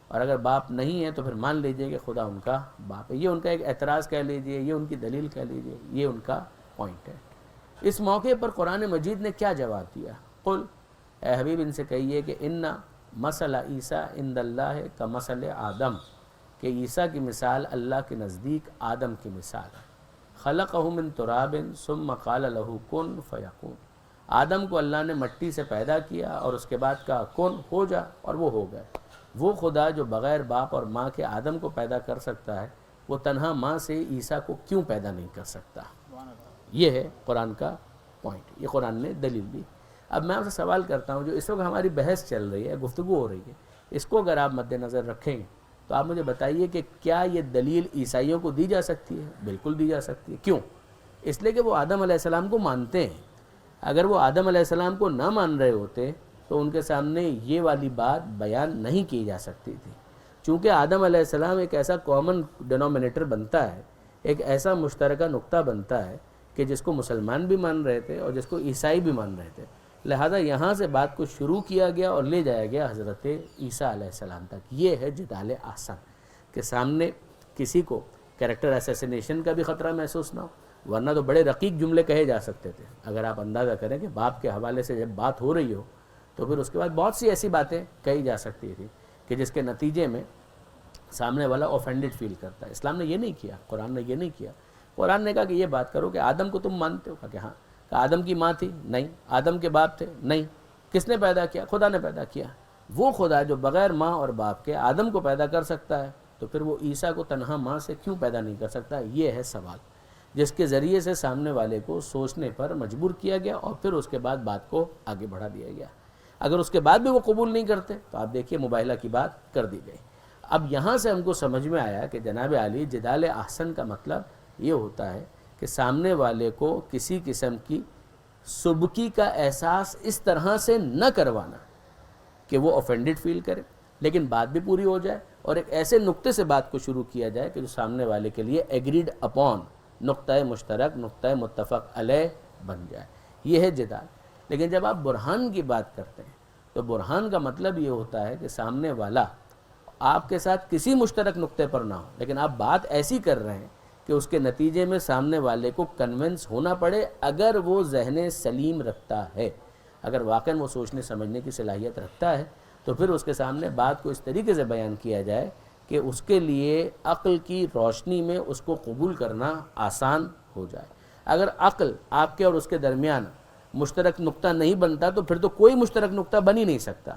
اور اگر باپ نہیں ہے تو پھر مان لیجئے کہ خدا ان کا باپ ہے. یہ ان کا ایک اعتراض کہہ لیجئے, یہ ان کی دلیل کہہ لیجئے, یہ ان کا پوائنٹ ہے. اس موقع پر قرآن مجید نے کیا جواب دیا؟ قل, اے حبیب ان سے کہیے کہ ان مثل عیسیٰ عند اللہ کا مثل آدم, کہ عیسیٰ کی مثال اللہ کے نزدیک آدم کی مثال ہے. خلقہ من تراب ثم قال له کن فیکون. آدم کو اللہ نے مٹی سے پیدا کیا اور اس کے بعد کہا کن, ہو جا, اور وہ ہو گئے. وہ خدا جو بغیر باپ اور ماں کے آدم کو پیدا کر سکتا ہے, وہ تنہا ماں سے عیسیٰ کو کیوں پیدا نہیں کر سکتا؟ یہ ہے قرآن کا پوائنٹ, یہ قرآن نے دلیل دی. اب میں آپ سے سوال کرتا ہوں, جو اس وقت ہماری بحث چل رہی ہے, گفتگو ہو رہی ہے, اس کو اگر آپ مد نظر رکھیں تو آپ مجھے بتائیے کہ کیا یہ دلیل عیسائیوں کو دی جا سکتی ہے؟ بالکل دی جا سکتی ہے. کیوں؟ اس لیے کہ وہ آدم علیہ السلام کو مانتے ہیں. اگر وہ آدم علیہ السلام کو نہ مان رہے ہوتے تو ان کے سامنے یہ والی بات بیان نہیں کی جا سکتی تھی. چونکہ آدم علیہ السلام ایک ایسا کامن ڈینومینیٹر بنتا ہے, ایک ایسا مشترکہ نقطہ بنتا ہے کہ جس کو مسلمان بھی مان رہے تھے اور جس کو عیسائی بھی مان رہے تھے. لہذا یہاں سے بات کو شروع کیا گیا اور لے جایا گیا حضرت عیسیٰ علیہ السلام تک. یہ ہے جدال احسن, کہ سامنے کسی کو کریکٹر اسیسینیشن کا بھی خطرہ محسوس نہ ہو, ورنہ تو بڑے رقیق جملے کہے جا سکتے تھے. اگر آپ اندازہ کریں کہ باپ کے حوالے سے جب بات ہو رہی ہو تو پھر اس کے بعد بہت سی ایسی باتیں کہی جا سکتی تھی کہ جس کے نتیجے میں سامنے والا اوفینڈڈ فیل کرتا ہے. اسلام نے یہ نہیں کیا, قرآن نے یہ نہیں کیا. قرآن نے کہا کہ یہ بات کرو کہ آدم کو تم مانتے ہو؟ کہا کہ ہاں. کہ آدم کی ماں تھی؟ نہیں. آدم کے باپ تھے؟ نہیں. کس نے پیدا کیا؟ خدا نے پیدا کیا. وہ خدا جو بغیر ماں اور باپ کے آدم کو پیدا کر سکتا ہے تو پھر وہ عیسیٰ کو تنہا ماں سے کیوں پیدا نہیں کر سکتا؟ یہ ہے سوال, جس کے ذریعے سے سامنے والے کو سوچنے پر مجبور کیا گیا اور پھر اس کے بعد بات کو آگے بڑھا دیا گیا. اگر اس کے بعد بھی وہ قبول نہیں کرتے تو آپ دیکھیے موبائلہ کی بات کر دی گئی. اب یہاں سے ہم کو سمجھ میں آیا کہ جناب عالی جدال احسن کا مطلب یہ ہوتا ہے کہ سامنے والے کو کسی قسم کی سبکی کا احساس اس طرح سے نہ کروانا کہ وہ اوفینڈڈ فیل کرے, لیکن بات بھی پوری ہو جائے, اور ایک ایسے نقطے سے بات کو شروع کیا جائے کہ جو سامنے والے کے لیے ایگریڈ اپون, نقطۂ مشترک, نقطۂ متفق علیہ بن جائے. یہ ہے جدال. لیکن جب آپ برہان کی بات کرتے ہیں تو برہان کا مطلب یہ ہوتا ہے کہ سامنے والا آپ کے ساتھ کسی مشترک نقطے پر نہ ہو، لیکن آپ بات ایسی کر رہے ہیں کہ اس کے نتیجے میں سامنے والے کو کنونس ہونا پڑے، اگر وہ ذہن سلیم رکھتا ہے، اگر واقعاً وہ سوچنے سمجھنے کی صلاحیت رکھتا ہے، تو پھر اس کے سامنے بات کو اس طریقے سے بیان کیا جائے کہ اس کے لیے عقل کی روشنی میں اس کو قبول کرنا آسان ہو جائے۔ اگر عقل آپ کے اور اس کے درمیان مشترک نقطہ نہیں بنتا تو پھر تو کوئی مشترک نقطہ بن ہی نہیں سکتا۔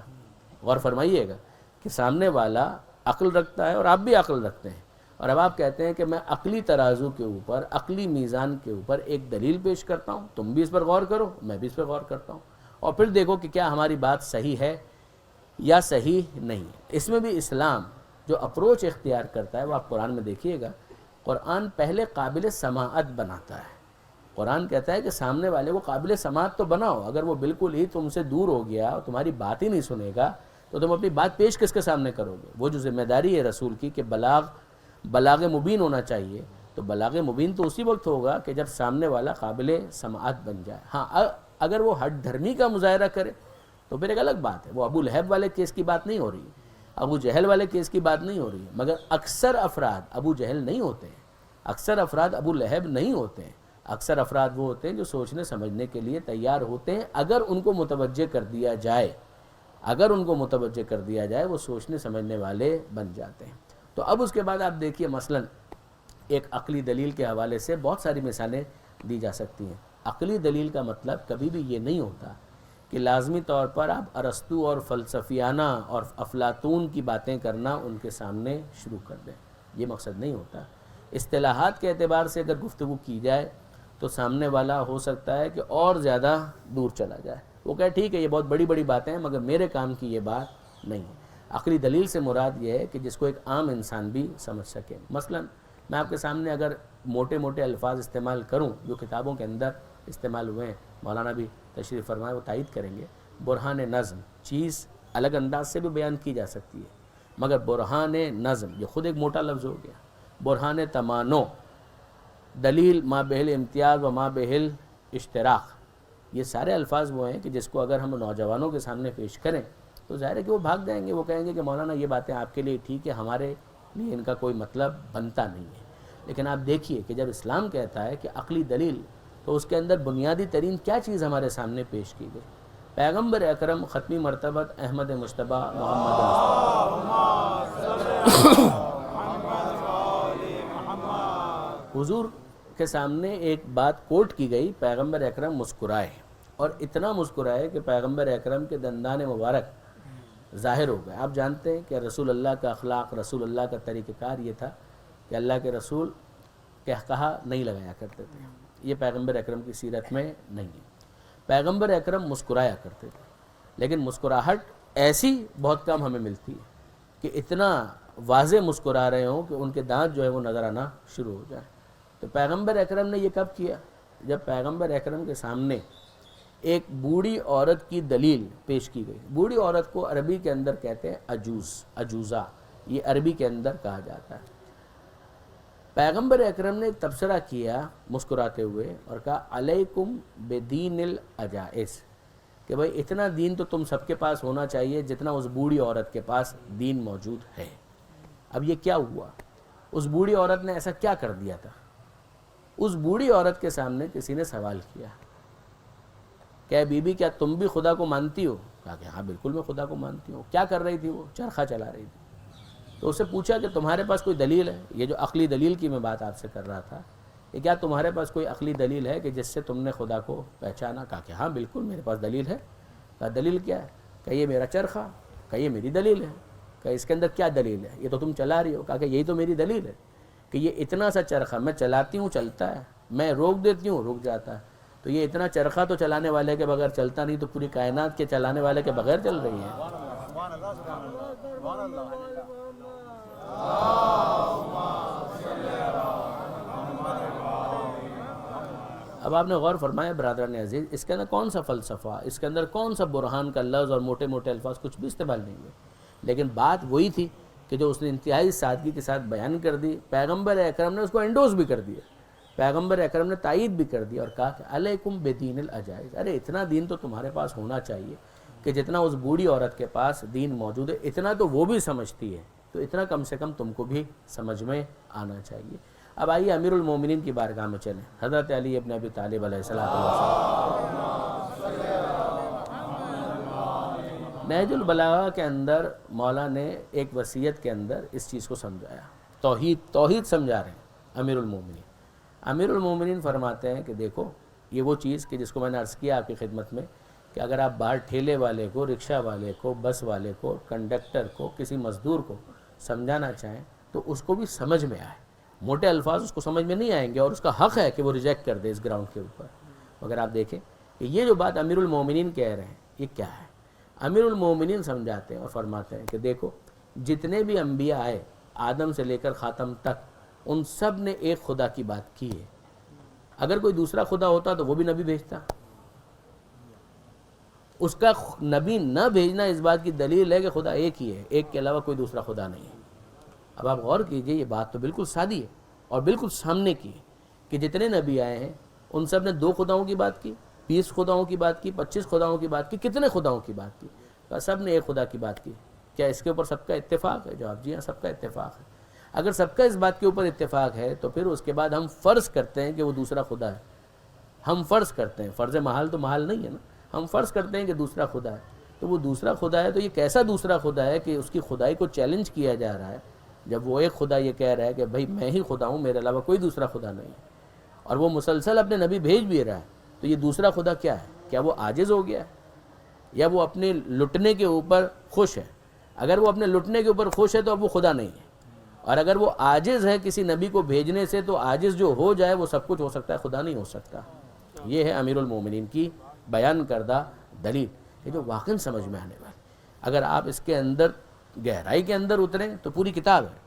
غور فرمائیے گا کہ سامنے والا عقل رکھتا ہے اور آپ بھی عقل رکھتے ہیں، اور اب آپ کہتے ہیں کہ میں عقلی ترازو کے اوپر، عقلی میزان کے اوپر ایک دلیل پیش کرتا ہوں، تم بھی اس پر غور کرو، میں بھی اس پر غور کرتا ہوں، اور پھر دیکھو کہ کیا ہماری بات صحیح ہے یا صحیح نہیں ہے۔ اس میں بھی اسلام جو اپروچ اختیار کرتا ہے وہ آپ قرآن میں دیکھیے گا، قرآن پہلے قابل سماعت بناتا ہے۔ قرآن کہتا ہے کہ سامنے والے کو قابل سماعت تو بناؤ، اگر وہ بالکل ہی تم سے دور ہو گیا اور تمہاری بات ہی نہیں سنے گا تو تم اپنی بات پیش کس کے سامنے کرو گے؟ وہ جو ذمہ داری ہے رسول کی کہ بلاغ مبین ہونا چاہیے، تو بلاغ مبین تو اسی وقت ہوگا کہ جب سامنے والا قابل سماعت بن جائے۔ ہاں اگر وہ ہٹ دھرمی کا مظاہرہ کرے تو پھر ایک الگ بات ہے، وہ ابو لہب والے کیس کی بات نہیں ہو رہی، ابو جہل والے کیس کی بات نہیں ہو رہی ہے، مگر اکثر افراد ابو جہل نہیں ہوتے ہیں، اکثر افراد ابو لہب نہیں ہوتے ہیں، اکثر افراد وہ ہوتے ہیں جو سوچنے سمجھنے کے لیے تیار ہوتے ہیں، اگر ان کو متوجہ کر دیا جائے، اگر ان کو متوجہ کر دیا جائے وہ سوچنے سمجھنے والے بن جاتے ہیں۔ تو اب اس کے بعد آپ دیکھیے مثلا ایک عقلی دلیل کے حوالے سے بہت ساری مثالیں دی جا سکتی ہیں۔ عقلی دلیل کا مطلب کبھی بھی یہ نہیں ہوتا کہ لازمی طور پر آپ ارسطو اور فلسفیانہ اور افلاطون کی باتیں کرنا ان کے سامنے شروع کر دیں، یہ مقصد نہیں ہوتا۔ اصطلاحات کے اعتبار سے اگر گفتگو کی جائے تو سامنے والا ہو سکتا ہے کہ اور زیادہ دور چلا جائے، وہ کہے ٹھیک ہے یہ بہت بڑی بڑی باتیں ہیں مگر میرے کام کی یہ بات نہیں ہے۔ عقلی دلیل سے مراد یہ ہے کہ جس کو ایک عام انسان بھی سمجھ سکے۔ مثلا میں آپ کے سامنے اگر موٹے موٹے الفاظ استعمال کروں جو کتابوں کے اندر استعمال ہوئے ہیں، مولانا بھی تشریف فرمائے وہ تائید کریں گے، برہان نظم چیز الگ انداز سے بھی بیان کی جا سکتی ہے، مگر برہان نظم یہ خود ایک موٹا لفظ ہو گیا۔ برہان تمانو، دلیل ما بہل امتیاز و ما بہل اشتراک، یہ سارے الفاظ وہ ہیں کہ جس کو اگر ہم نوجوانوں کے سامنے پیش کریں تو ظاہر ہے کہ وہ بھاگ جائیں گے، وہ کہیں گے کہ مولانا یہ باتیں آپ کے لیے ٹھیک ہے، ہمارے لیے ان کا کوئی مطلب بنتا نہیں ہے۔ لیکن آپ دیکھیے کہ جب اسلام کہتا ہے کہ عقلی دلیل، تو اس کے اندر بنیادی ترین کیا چیز ہمارے سامنے پیش کی گئی؟ پیغمبر اکرم ختمی مرتبت احمد مجتبیٰ محمد حضور کے سامنے ایک بات کوٹ کی گئی، پیغمبر اکرم مسکرائے، اور اتنا مسکرائے کہ پیغمبر اکرم کے دندان مبارک ظاہر ہو گئے۔ آپ جانتے ہیں کہ رسول اللہ کا اخلاق، رسول اللہ کا طریقہ کار یہ تھا کہ اللہ کے رسول کہا نہیں لگایا کرتے تھے، یہ پیغمبر اکرم کی سیرت میں نہیں ہے۔ پیغمبر اکرم مسکرایا کرتے تھے، لیکن مسکراہٹ ایسی بہت کم ہمیں ملتی ہے کہ اتنا واضح مسکرا رہے ہوں کہ ان کے دانت جو ہے وہ نظر آنا شروع ہو جائیں۔ تو پیغمبر اکرم نے یہ کب کیا؟ جب پیغمبر اکرم کے سامنے ایک بوڑھی عورت کی دلیل پیش کی گئی۔ بوڑھی عورت کو عربی کے اندر کہتے ہیں عجوز، عجوزہ، یہ عربی کے اندر کہا جاتا ہے۔ پیغمبر اکرم نے ایک تبصرہ کیا مسکراتے ہوئے اور کہا علیکم بدین العجائز، کہ بھائی اتنا دین تو تم سب کے پاس ہونا چاہیے جتنا اس بوڑھی عورت کے پاس دین موجود ہے۔ اب یہ کیا ہوا؟ اس بوڑھی عورت نے ایسا کیا کر دیا تھا؟ اس بوڑھی عورت کے سامنے کسی نے سوال کیا کہ بی بی کیا تم بھی خدا کو مانتی ہو؟ کہا کہ ہاں بالکل میں خدا کو مانتی ہوں۔ کیا کر رہی تھی وہ؟ چرخہ چلا رہی تھی۔ تو اسے پوچھا کہ تمہارے پاس کوئی دلیل ہے؟ یہ جو عقلی دلیل کی میں بات آپ سے کر رہا تھا، کہ کیا تمہارے پاس کوئی عقلی دلیل ہے کہ جس سے تم نے خدا کو پہچانا؟ کہا کہ ہاں بالکل میرے پاس دلیل ہے۔ کہا دلیل کیا ہے؟ کہ یہ میرا چرخہ، کہ یہ میری دلیل ہے۔ کہ اس کے اندر کیا دلیل ہے؟ یہ تو تم چلا رہی ہو۔ کہا کہ یہی تو میری دلیل ہے کہ یہ اتنا سا چرخہ میں چلاتی ہوں چلتا ہے، میں روک دیتی ہوں رک جاتا ہے، تو یہ اتنا چرخہ تو چلانے والے کے بغیر چلتا نہیں، تو پوری کائنات کے چلانے والے کے بغیر چل رہی ہیں۔ اب آپ نے غور فرمایا برادران عزیز، اس کے اندر کون سا فلسفہ، اس کے اندر کون سا برہان کا لفظ اور موٹے موٹے الفاظ کچھ بھی استعمال نہیں ہوئے، لیکن بات وہی تھی کہ جو اس نے انتہائی سادگی کے ساتھ بیان کر دی۔ پیغمبر اکرم نے اس کو انڈوز بھی کر دیا، پیغمبر اکرم نے تائید بھی کر دیا اور کہا کہ علیکم بدین العجائز، ارے اتنا دین تو تمہارے پاس ہونا چاہیے کہ جتنا اس بوڑھی عورت کے پاس دین موجود ہے، اتنا تو وہ بھی سمجھتی ہے تو اتنا کم سے کم تم کو بھی سمجھ میں آنا چاہیے۔ اب آئیے امیر المومنین کی بارگاہ میں چلیں، حضرت علی ابن ابی طالب علیہ السلام۔ نہج البلاغہ کے اندر مولا نے ایک وصیت کے اندر اس چیز کو سمجھایا، توحید سمجھا رہے ہیں امیر المومنین۔ امیر المومنین فرماتے ہیں کہ دیکھو یہ وہ چیز کہ جس کو میں نے عرض کیا آپ کی خدمت میں کہ اگر آپ باہر ٹھیلے والے کو، رکشہ والے کو، بس والے کو، کنڈکٹر کو، کسی مزدور کو سمجھانا چاہیں تو اس کو بھی سمجھ میں آئے۔ موٹے الفاظ اس کو سمجھ میں نہیں آئیں گے اور اس کا حق ہے کہ وہ ریجیکٹ کر دے اس گراؤنڈ کے اوپر، مگر آپ دیکھیں کہ یہ جو بات امیر المومنین کہہ رہے ہیں یہ کیا ہے۔ امیر المومنین سمجھاتے ہیں اور فرماتے ہیں کہ دیکھو جتنے بھی انبیاء آئے آدم سے لے کر خاتم تک، ان سب نے ایک خدا کی بات کی ہے۔ اگر کوئی دوسرا خدا ہوتا تو وہ بھی نبی بھیجتا۔ اس کا نبی نہ بھیجنا اس بات کی دلیل ہے کہ خدا ایک ہی ہے، ایک کے علاوہ کوئی دوسرا خدا نہیں ہے۔ اب آپ غور کیجئے، یہ بات تو بالکل سادی ہے اور بالکل سامنے کی ہے کہ جتنے نبی آئے ہیں ان سب نے 2 خداؤں کی بات کی، 20 خداؤں کی بات کی، 25 خداؤں کی بات کی، کتنے خداؤں کی بات کی؟ سب نے ایک خدا کی بات کی۔ کیا اس کے اوپر سب کا اتفاق ہے؟ جواب جی ہاں، سب کا اتفاق ہے۔ اگر سب کا اس بات کے اوپر اتفاق ہے تو پھر اس کے بعد ہم فرض کرتے ہیں کہ وہ دوسرا خدا ہے۔ ہم فرض کرتے ہیں، فرض محال تو محال نہیں ہے نا، ہم فرض کرتے ہیں کہ دوسرا خدا ہے۔ تو وہ دوسرا خدا ہے تو یہ کیسا دوسرا خدا ہے کہ اس کی خدائی کو چیلنج کیا جا رہا ہے، جب وہ ایک خدا یہ کہہ رہا ہے کہ بھائی میں ہی خدا ہوں، میرے علاوہ کوئی دوسرا خدا نہیں ہے، اور وہ مسلسل اپنے نبی بھیج بھی رہا ہے۔ تو یہ دوسرا خدا کیا ہے؟ کیا وہ عاجز ہو گیا ہے یا وہ اپنے لٹنے کے اوپر خوش ہے؟ اگر وہ اپنے لٹنے کے اوپر خوش ہے تو اب وہ خدا نہیں ہے، اور اگر وہ عاجز ہے کسی نبی کو بھیجنے سے تو عاجز جو ہو جائے وہ سب کچھ ہو سکتا ہے، خدا نہیں ہو سکتا۔ یہ ہے امیر المومنین کی بیان کردہ دلیل، یہ جو واقعاً سمجھ میں آنے والی۔ اگر آپ اس کے اندر گہرائی کے اندر اتریں تو پوری کتاب ہے،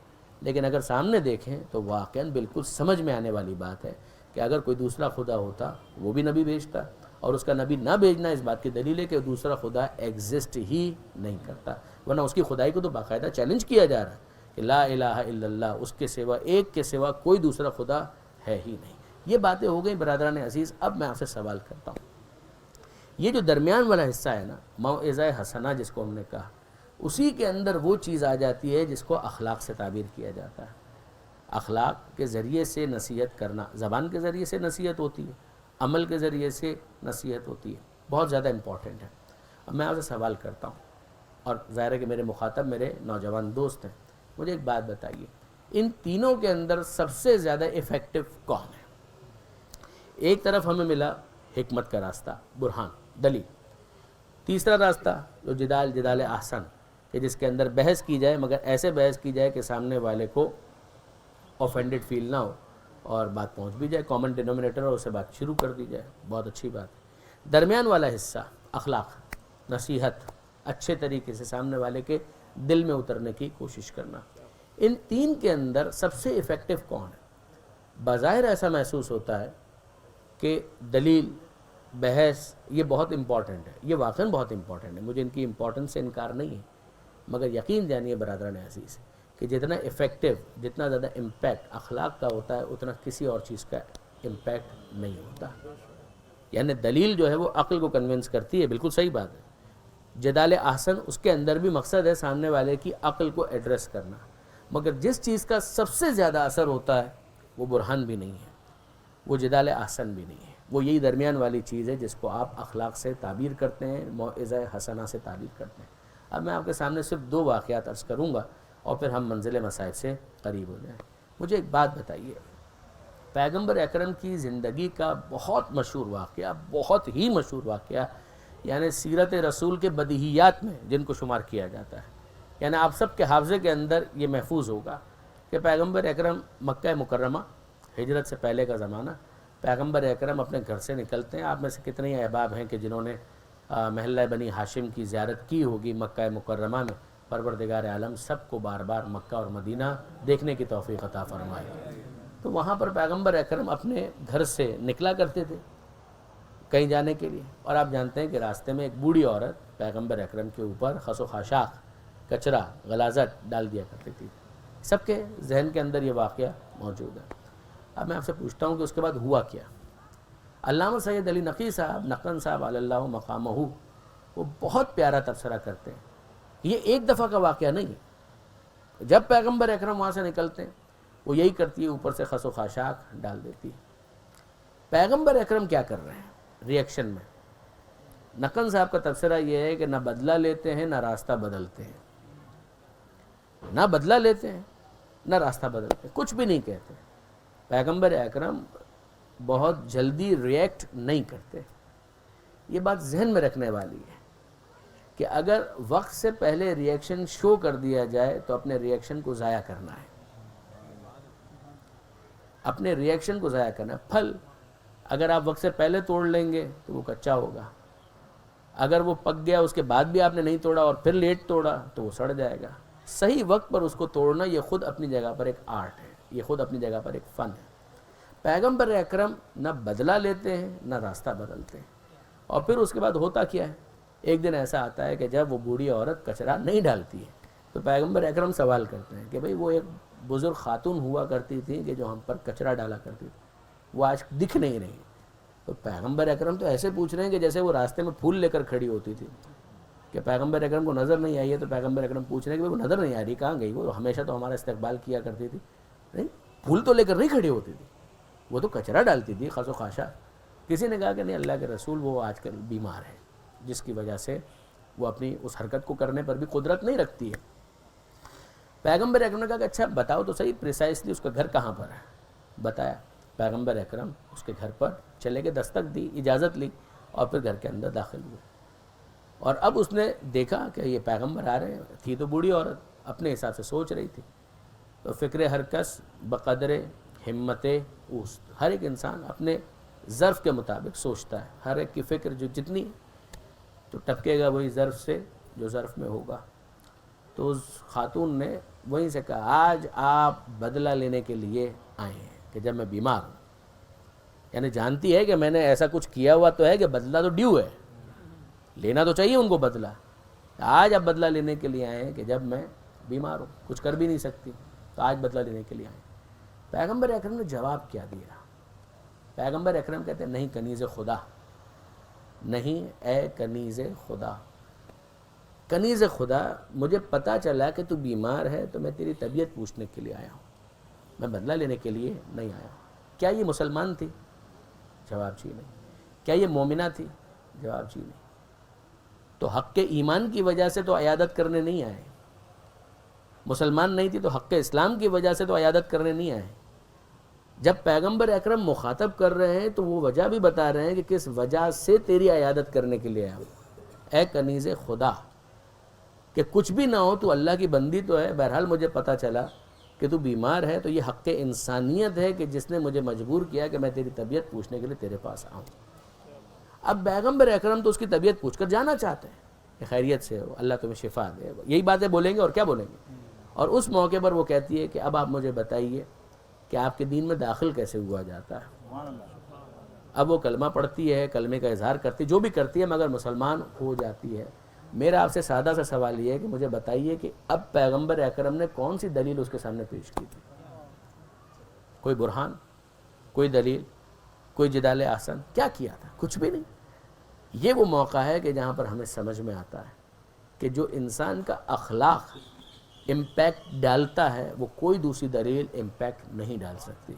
لیکن اگر سامنے دیکھیں تو واقعاً بالکل سمجھ میں آنے والی بات ہے کہ اگر کوئی دوسرا خدا ہوتا وہ بھی نبی بھیجتا، اور اس کا نبی نہ بھیجنا اس بات کی دلیل ہے کہ دوسرا خدا ایگزسٹ ہی نہیں کرتا، ورنہ اس کی خدائی کو تو باقاعدہ چیلنج کیا جا رہا ہے کہ لا الہ الا اللہ، اس کے سوا، ایک کے سوا کوئی دوسرا خدا ہے ہی نہیں۔ یہ باتیں ہو گئیں برادران عزیز۔ اب میں آپ سے سوال کرتا ہوں، یہ جو درمیان والا حصہ ہے نا، موعظہ حسنہ جس کو ہم نے کہا، اسی کے اندر وہ چیز آ جاتی ہے جس کو اخلاق سے تعبیر کیا جاتا ہے۔ اخلاق کے ذریعے سے نصیحت کرنا، زبان کے ذریعے سے نصیحت ہوتی ہے، عمل کے ذریعے سے نصیحت ہوتی ہے، بہت زیادہ امپورٹنٹ ہے۔ اب میں آپ سے سوال کرتا ہوں، اور ظاہر ہے کہ میرے مخاطب میرے نوجوان دوست ہیں، مجھے ایک بات بتائیے، ان تینوں کے اندر سب سے زیادہ افیکٹو کون ہے؟ ایک طرف ہمیں ملا حکمت کا راستہ، برہان، دلیل۔ تیسرا راستہ جو جدال احسن، کہ جس کے اندر بحث کی جائے مگر ایسے بحث کی جائے کہ سامنے والے کو آفینڈڈ فیل نہ ہو اور بات پہنچ بھی جائے، کامن ڈینومینیٹر اور اسے بات شروع کر دی جائے، بہت اچھی بات ہے۔ درمیان والا حصہ اخلاق، نصیحت، اچھے طریقے سے سامنے والے کے دل میں اترنے کی کوشش کرنا۔ ان تین کے اندر سب سے افیکٹو کون ہے؟ بظاہر ایسا محسوس ہوتا ہے کہ دلیل، بحث یہ بہت امپورٹنٹ ہے، یہ واقعاً بہت امپورٹنٹ ہے، مجھے ان کی امپورٹنس سے انکار نہیں ہے، مگر یقین جانیے برادران عزیز کہ جتنا افیکٹو، جتنا زیادہ امپیکٹ اخلاق کا ہوتا ہے اتنا کسی اور چیز کا امپیکٹ نہیں ہوتا۔ یعنی دلیل جو ہے وہ عقل کو کنونس کرتی ہے، بالکل صحیح بات ہے۔ جدال احسن، اس کے اندر بھی مقصد ہے سامنے والے کی عقل کو ایڈریس کرنا، مگر جس چیز کا سب سے زیادہ اثر ہوتا ہے وہ برہان بھی نہیں ہے، وہ جدال احسن بھی نہیں ہے، وہ یہی درمیان والی چیز ہے جس کو آپ اخلاق سے تعبیر کرتے ہیں، موعظہ حسنہ سے تعبیر کرتے ہیں۔ اب میں آپ کے سامنے صرف 2 واقعات عرض کروں گا اور پھر ہم منزل مصائب سے قریب ہو جائیں۔ مجھے ایک بات بتائیے، پیغمبر اکرم کی زندگی کا بہت مشہور واقعہ، بہت ہی مشہور واقعہ، یعنی سیرت رسول کے بدیہیات میں جن کو شمار کیا جاتا ہے، یعنی آپ سب کے حافظے کے اندر یہ محفوظ ہوگا کہ پیغمبر اکرم مکہ مکرمہ، ہجرت سے پہلے کا زمانہ، پیغمبر اکرم اپنے گھر سے نکلتے ہیں۔ آپ میں سے کتنے ہی احباب ہیں کہ جنہوں نے محلہ بنی ہاشم کی زیارت کی ہوگی مکہ مکرمہ میں؟ پروردگار عالم سب کو بار بار مکہ اور مدینہ دیکھنے کی توفیق عطا فرمائے۔ تو وہاں پر پیغمبر اکرم اپنے گھر سے نکلا کرتے تھے کہیں جانے کے لیے، اور آپ جانتے ہیں کہ راستے میں ایک بوڑھی عورت پیغمبر اکرم کے اوپر خس و خاشاک، کچرا، غلاظت ڈال دیا کرتی تھی۔ سب کے ذہن کے اندر یہ واقعہ موجود ہے۔ اب میں آپ سے پوچھتا ہوں کہ اس کے بعد ہوا کیا؟ علامہ سید علی نقی صاحب، نقن صاحب علی اللہ مقامہ، وہ بہت پیارا تبصرہ کرتے ہیں۔ یہ ایک دفعہ کا واقعہ نہیں ہے، جب پیغمبر اکرم وہاں سے نکلتے ہیں وہ یہی کرتی ہے، اوپر سے خس و خاشاک ڈال دیتی ہے۔ پیغمبر اکرم کیا کر رہے ہیں ریئیکشن میں؟ نقن صاحب کا تبصرہ یہ ہے کہ نہ بدلہ لیتے ہیں نہ راستہ بدلتے ہیں، نہ بدلہ لیتے ہیں نہ راستہ بدلتے ہیں، کچھ بھی نہیں کہتے۔ پیغمبر اکرم بہت جلدی ریئیکٹ نہیں کرتے۔ یہ بات ذہن میں رکھنے والی ہے کہ اگر وقت سے پہلے ریئیکشن شو کر دیا جائے تو اپنے ریئیکشن کو ضائع کرنا ہے، اپنے ریئیکشن کو ضائع کرنا ہے۔ پھل اگر آپ وقت سے پہلے توڑ لیں گے تو وہ کچا ہوگا، اگر وہ پک گیا اس کے بعد بھی آپ نے نہیں توڑا اور پھر لیٹ توڑا تو وہ سڑ جائے گا۔ صحیح وقت پر اس کو توڑنا یہ خود اپنی جگہ پر ایک آرٹ ہے، یہ خود اپنی جگہ پر ایک فن ہے۔ پیغمبر اکرم نہ بدلہ لیتے ہیں نہ راستہ بدلتے ہیں۔ اور پھر اس کے بعد ہوتا کیا ہے؟ ایک دن ایسا آتا ہے کہ جب وہ بوڑھی عورت کچرا نہیں ڈالتی ہے تو پیغمبر اکرم سوال کرتے ہیں کہ بھئی وہ ایک بزرگ خاتون ہوا کرتی تھی کہ جو ہم پر کچرا ڈالا کرتی تھی، وہ آج دکھ نہیں رہی۔ تو پیغمبر اکرم تو ایسے پوچھ رہے ہیں کہ جیسے وہ راستے میں پھول لے کر کھڑی ہوتی تھی کہ پیغمبر اکرم کو نظر نہیں آئی ہے، تو پیغمبر اکرم پوچھ رہے ہیں کہ وہ نظر نہیں آ رہی، کہاں گئی؟ وہ ہمیشہ تو ہمارا استقبال کیا کرتی تھی، نہیں پھول تو لے کر نہیں کھڑی ہوتی تھی، وہ تو کچرا ڈالتی تھی، خس و خاشا۔ کسی نے کہا کہ نہیں، اللہ کے رسول وہ آج کل بیمار ہے، جس کی وجہ سے وہ اپنی اس حرکت کو کرنے پر بھی قدرت نہیں رکھتی ہے۔ پیغمبر اکرم نے کہا کہ اچھا بتاؤ تو صحیح پریسائسلی اس کا گھر کہاں پر ہے۔ بتایا، پیغمبر اکرم اس کے گھر پر چلے گئے، دستک دی، اجازت لی اور پھر گھر کے اندر داخل ہوئے۔ اور اب اس نے دیکھا کہ یہ پیغمبر آ رہے ہیں، تھی تو بوڑھی عورت، اپنے حساب سے سوچ رہی تھی۔ تو فکر ہر کس بقدر ہمت اوست، ہر ایک انسان اپنے ظرف کے مطابق سوچتا ہے، ہر ایک کی فکر جو جتنی تو ٹپکے گا وہی ظرف سے جو ظرف میں ہوگا۔ تو اس خاتون نے وہیں سے کہا آج آپ بدلہ لینے کے لیے آئے ہیں کہ جب میں بیمار ہوں، یعنی جانتی ہے کہ میں نے ایسا کچھ کیا ہوا تو ہے کہ بدلہ تو ڈیو ہے، لینا تو چاہیے ان کو بدلہ۔ آج آپ بدلہ لینے کے لیے آئے ہیں کہ جب میں بیمار ہوں، کچھ کر بھی نہیں سکتی، تو آج بدلہ لینے کے لیے آئے ہیں۔ پیغمبر اکرم نے جواب کیا دیا؟ پیغمبر اکرم کہتے ہیں نہیں کنیز خدا، نہیں اے کنیز خدا، کنیز خدا مجھے پتا چلا کہ تو بیمار ہے تو میں تیری طبیعت پوچھنے کے لیے آیا ہوں، میں بدلہ لینے کے لیے نہیں آیا ہوں۔ کیا یہ مسلمان تھی؟ جواب جی نہیں۔ کیا یہ مومنہ تھی؟ جواب جی نہیں۔ تو حق کے ایمان کی وجہ سے تو عیادت کرنے نہیں آئے، مسلمان نہیں تھی تو حق اسلام کی وجہ سے تو عیادت کرنے نہیں آئے۔ جب پیغمبر اکرم مخاطب کر رہے ہیں تو وہ وجہ بھی بتا رہے ہیں کہ کس وجہ سے تیری عیادت کرنے کے لیے آیا ہوں۔ اے کنیز خدا، کہ کچھ بھی نہ ہو تو اللہ کی بندی تو ہے، بہرحال مجھے پتا چلا کہ تو بیمار ہے، تو یہ حق انسانیت ہے کہ جس نے مجھے مجبور کیا کہ میں تیری طبیعت پوچھنے کے لیے تیرے پاس آؤں۔ اب پیغمبر اکرم تو اس کی طبیعت پوچھ کر جانا چاہتے ہیں کہ خیریت سے ہو، اللہ تمہیں شفا دے، یہی باتیں بولیں گے اور کیا بولیں گے۔ اور اس موقع پر وہ کہتی ہے کہ اب آپ مجھے بتائیے کہ آپ کے دین میں داخل کیسے ہوا جاتا ہے۔ اب وہ کلمہ پڑھتی ہے، کلمے کا اظہار کرتی، جو بھی کرتی ہے، مگر مسلمان ہو جاتی ہے۔ میرا آپ سے سادہ سا سوال یہ ہے کہ مجھے بتائیے کہ اب پیغمبر اکرم نے کون سی دلیل اس کے سامنے پیش کی تھی؟ کوئی برہان، کوئی دلیل، کوئی جدال احسن، کیا کیا تھا؟ کچھ بھی نہیں۔ یہ وہ موقع ہے کہ جہاں پر ہمیں سمجھ میں آتا ہے کہ جو انسان کا اخلاق امپیکٹ ڈالتا ہے وہ کوئی دوسری دلیل امپیکٹ نہیں ڈال سکتی۔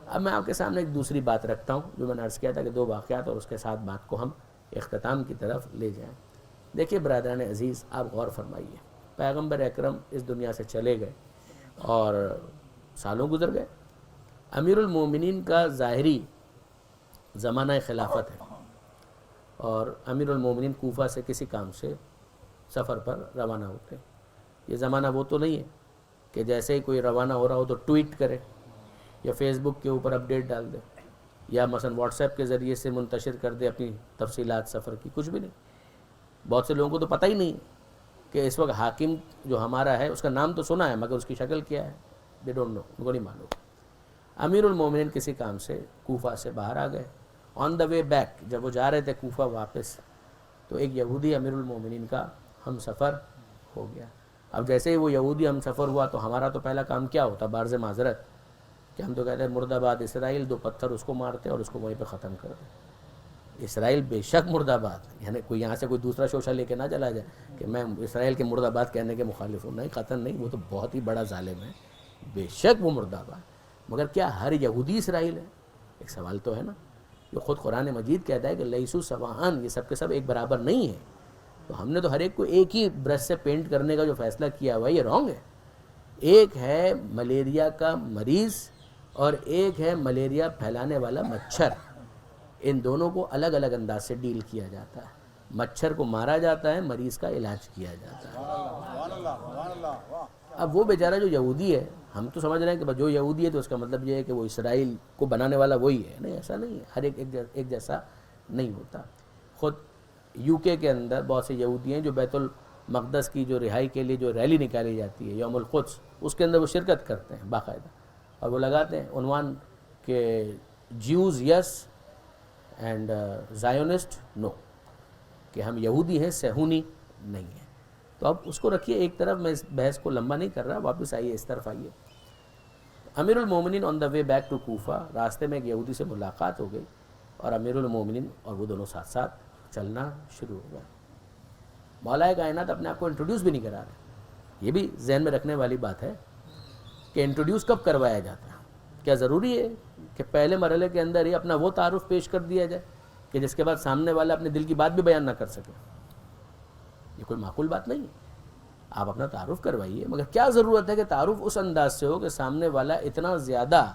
اب میں آپ کے سامنے ایک دوسری بات رکھتا ہوں جو میں نے عرض کیا تھا کہ دو واقعات اور اس کے ساتھ بات کو ہم اختتام کی طرف لے جائیں۔ دیکھیے برادران عزیز، آپ غور فرمائیے، پیغمبر اکرم اس دنیا سے چلے گئے اور سالوں گزر گئے۔ امیر المومنین کا ظاہری زمانہ خلافت ہے اور امیر المومنین کوفہ سے کسی کام سے سفر پر روانہ ہوتے ہیں۔ یہ زمانہ وہ تو نہیں ہے کہ جیسے ہی کوئی روانہ ہو رہا ہو تو ٹویٹ کرے یا فیس بک کے اوپر اپڈیٹ ڈال دے یا مثلا واٹس ایپ کے ذریعے سے منتشر کر دے اپنی تفصیلات سفر کی، کچھ بھی نہیں۔ بہت سے لوگوں کو تو پتہ ہی نہیں کہ اس وقت حاکم جو ہمارا ہے اس کا نام تو سنا ہے مگر اس کی شکل کیا ہے، دے ڈونٹ نو، ان کو نہیں معلوم۔ امیر المومنین کسی کام سے کوفہ سے باہر آ گئے، آن دا وے بیک جب وہ جا رہے تھے کوفہ واپس، تو ایک یہودی امیر المومنین کا ہم سفر ہو گیا۔ اب جیسے ہی وہ یہودی ہم سفر ہوا تو ہمارا تو پہلا کام کیا ہوتا، بارز معذرت، کہ ہم تو کہتے ہیں مرد آباد اسرائیل، دو پتھر اس کو مارتے اور اس کو وہیں پہ ختم کر دیں۔ اسرائیل بے شک مرد آباد، یعنی کوئی یہاں سے کوئی دوسرا شوشہ لے کے نہ چلا جائے کہ میں اسرائیل کے مرد آباد کہنے کے مخالف ہوں، نہیں قطعاً نہیں، وہ تو بہت ہی بڑا ظالم ہے، بے شک وہ مرد آباد، مگر کیا ہر یہودی اسرائیل ہے؟ ایک سوال تو ہے نا، جو خود قرآن مجید کہتا ہے کہ لیسو سواءً، یہ سب کے سب ایک برابر نہیں ہیں، تو ہم نے تو ہر ایک کو ایک ہی برش سے پینٹ کرنے کا جو فیصلہ کیا ہوا ہے یہ رانگ ہے۔ ایک ہے ملیریا کا مریض اور ایک ہے ملیریا پھیلانے والا مچھر، ان دونوں کو الگ الگ انداز سے ڈیل کیا جاتا ہے، مچھر کو مارا جاتا ہے، مریض کا علاج کیا جاتا ہے۔ اب وہ بیچارہ جو یہودی ہے، ہم تو سمجھ رہے ہیں کہ جو یہودی ہے تو اس کا مطلب یہ ہے کہ وہ اسرائیل کو بنانے والا وہی ہے، نہیں ایسا نہیں ہے، ہر ایک جیسا نہیں ہوتا۔ خود یو کے اندر بہت سے یہودی ہیں جو بیت المقدس کی جو رہائی کے لیے جو ریلی نکالی جاتی ہے یوم القدس، اس کے اندر وہ شرکت کرتے ہیں باقاعدہ، اور وہ لگاتے ہیں عنوان کہ جیوز یس اینڈ زائونسٹ نو، کہ ہم یہودی ہیں صہیونی نہیں ہیں۔ تو اب اس کو رکھیے ایک طرف، میں اس بحث کو لمبا نہیں کر رہا، واپس آئیے اس طرف آئیے۔ امیر المومنین آن دا وے بیک ٹو کوفہ، راستے میں ایک یہودی سے ملاقات ہو گئی اور امیر المومنین اور وہ دونوں ساتھ ساتھ چلنا شروع ہو گئے۔ مولا کائنات اپنے آپ کو انٹروڈیوس بھی نہیں کرا رہے، یہ بھی ذہن میں رکھنے والی بات ہے کہ انٹروڈیوس کب کروایا جاتا ہے۔ کیا ضروری ہے کہ پہلے مرحلے کے اندر ہی اپنا وہ تعارف پیش کر دیا جائے کہ جس کے بعد سامنے والا اپنے دل کی بات بھی بیان نہ کر سکے؟ یہ کوئی معقول بات نہیں ہے۔ آپ اپنا تعارف کروائیے، مگر کیا ضرورت ہے کہ تعارف اس انداز سے ہو کہ سامنے والا اتنا زیادہ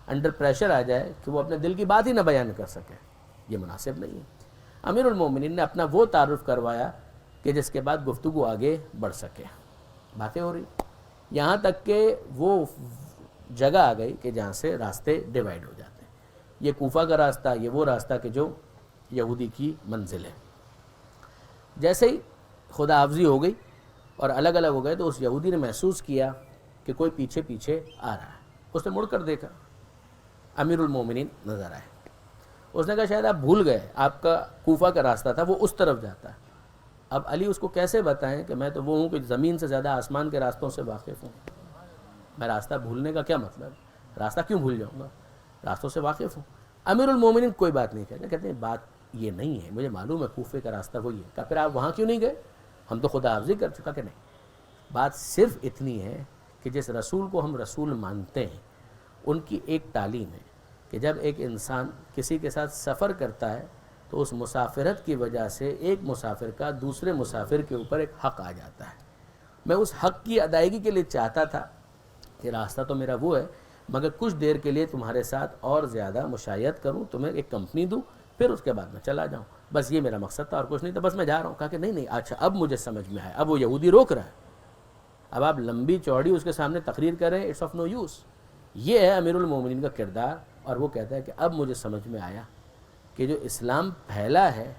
انڈر پریشر آ جائے کہ وہ اپنے دل کی بات ہی نہ بیان کر سکے؟ یہ مناسب نہیں ہے۔ امیر المومنین نے اپنا وہ تعارف کروایا کہ جس کے بعد گفتگو آگے بڑھ سکے، باتیں ہو رہی، یہاں تک کہ وہ جگہ آ گئی کہ جہاں سے راستے ڈیوائیڈ ہو جاتے ہیں، یہ کوفہ کا راستہ، یہ وہ راستہ کہ جو یہودی کی منزل ہے۔ جیسے ہی خدا حافظی ہو گئی اور الگ الگ ہو گئے تو اس یہودی نے محسوس کیا کہ کوئی پیچھے پیچھے آ رہا ہے، اس نے مڑ کر دیکھا، امیر المومنین نظر آئے، اس نے کہا شاید آپ بھول گئے، آپ کا کوفہ کا راستہ تھا وہ اس طرف جاتا ہے۔ اب علی اس کو کیسے بتائیں کہ میں تو وہ ہوں کہ زمین سے زیادہ آسمان کے راستوں سے واقف ہوں، میں راستہ بھولنے کا کیا مطلب، راستہ کیوں بھول جاؤں گا، راستوں سے واقف ہوں۔ امیر المومنین کوئی بات نہیں کہتے ہیں بات یہ نہیں ہے، مجھے معلوم ہے کوفے کا راستہ وہی ہے۔ کہا پھر آپ وہاں کیوں نہیں گئے، ہم تو خدا حافظی کر چکا کہ نہیں۔ بات صرف اتنی ہے کہ جس رسول کو ہم رسول مانتے ہیں ان کی ایک تعلیم ہے کہ جب ایک انسان کسی کے ساتھ سفر کرتا ہے تو اس مسافرت کی وجہ سے ایک مسافر کا دوسرے مسافر کے اوپر ایک حق آ جاتا ہے۔ میں اس حق کی ادائیگی کے لیے چاہتا تھا کہ راستہ تو میرا وہ ہے، مگر کچھ دیر کے لیے تمہارے ساتھ اور زیادہ مشایعت کروں، تمہیں ایک کمپنی دوں، پھر اس کے بعد میں چلا جاؤں، بس یہ میرا مقصد تھا اور کچھ نہیں تھا، بس میں جا رہا ہوں۔ کہا کہ نہیں اچھا اب مجھے سمجھ میں آیا، اب وہ یہودی روک رہا ہے، اب آپ لمبی چوڑی اس کے سامنے تقریر کریں، اٹس آف نو یوز۔ یہ ہے امیر المومنین کا کردار، اور وہ کہتا ہے کہ اب مجھے سمجھ میں آیا کہ جو اسلام پھیلا ہے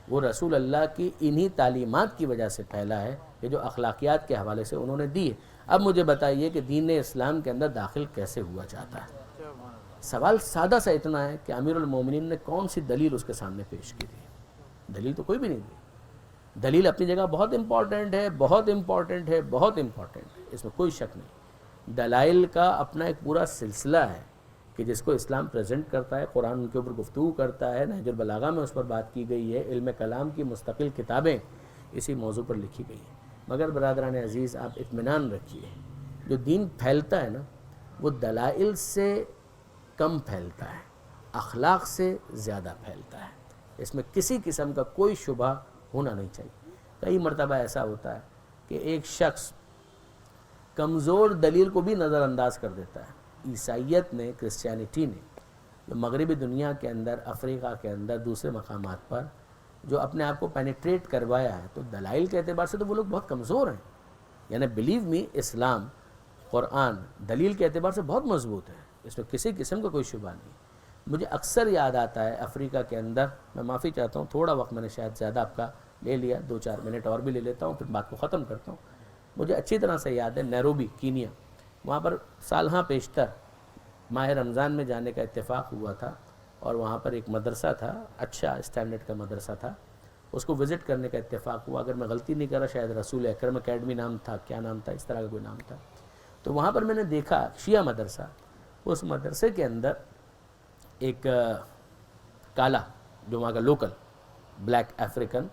وہ رسول اللہ کی انہی تعلیمات کی وجہ سے پھیلا ہے کہ جو اخلاقیات کے حوالے سے انہوں نے دی ہے۔ اب مجھے بتائیے کہ دین اسلام کے اندر داخل کیسے ہوا چاہتا ہے۔ سوال سادہ سا اتنا ہے کہ امیر المومنین نے کون سی دلیل اس کے سامنے پیش کی تھی؟ دلیل تو کوئی بھی نہیں دی۔ دلیل اپنی جگہ بہت امپورٹنٹ ہے، بہت امپورٹنٹ ہے، بہت امپورٹنٹ ہے، اس میں کوئی شک نہیں۔ دلائل کا اپنا ایک پورا سلسلہ ہے کہ جس کو اسلام پریزنٹ کرتا ہے، قرآن ان کے اوپر گفتگو کرتا ہے، نہج البلاغہ میں اس پر بات کی گئی ہے، علم کلام کی مستقل کتابیں اسی موضوع پر لکھی گئی ہیں۔ مگر برادران عزیز آپ اطمینان رکھیے، جو دین پھیلتا ہے نا وہ دلائل سے کم پھیلتا ہے، اخلاق سے زیادہ پھیلتا ہے، اس میں کسی قسم کا کوئی شبہ ہونا نہیں چاہیے۔ کئی مرتبہ ایسا ہوتا ہے کہ ایک شخص کمزور دلیل کو بھی نظر انداز کر دیتا ہے۔ عیسائیت نے، کرسچینٹی نے جو مغربی دنیا کے اندر، افریقہ کے اندر، دوسرے مقامات پر جو اپنے آپ کو پینیٹریٹ کروایا ہے، تو دلائل کے اعتبار سے تو وہ لوگ بہت کمزور ہیں۔ یعنی بلیو می، اسلام، قرآن دلیل کے اعتبار سے بہت مضبوط ہے، اس میں کسی قسم کا کوئی شبہ نہیں۔ مجھے اکثر یاد آتا ہے افریقہ کے اندر، میں معافی چاہتا ہوں تھوڑا وقت میں نے شاید زیادہ آپ کا لے لیا، 2-4 منٹ اور بھی لے لیتا ہوں پھر بات کو ختم کرتا ہوں۔ مجھے اچھی طرح سے یاد ہے نیروبی، کینیا، وہاں پر سالہا پیشتر ماہ رمضان میں جانے کا اتفاق ہوا تھا، اور وہاں پر ایک مدرسہ تھا، اچھا اسٹینڈرڈ کا مدرسہ تھا، اس کو وزٹ کرنے کا اتفاق ہوا۔ اگر میں غلطی نہیں کر رہا شاید رسول اکرم اکیڈمی نام تھا، کیا نام تھا، اس طرح کا کوئی نام تھا۔ تو وہاں پر میں نے دیکھا شیعہ مدرسہ، اس مدرسے کے اندر ایک کالا جو وہاں کا لوکل بلیک افریقن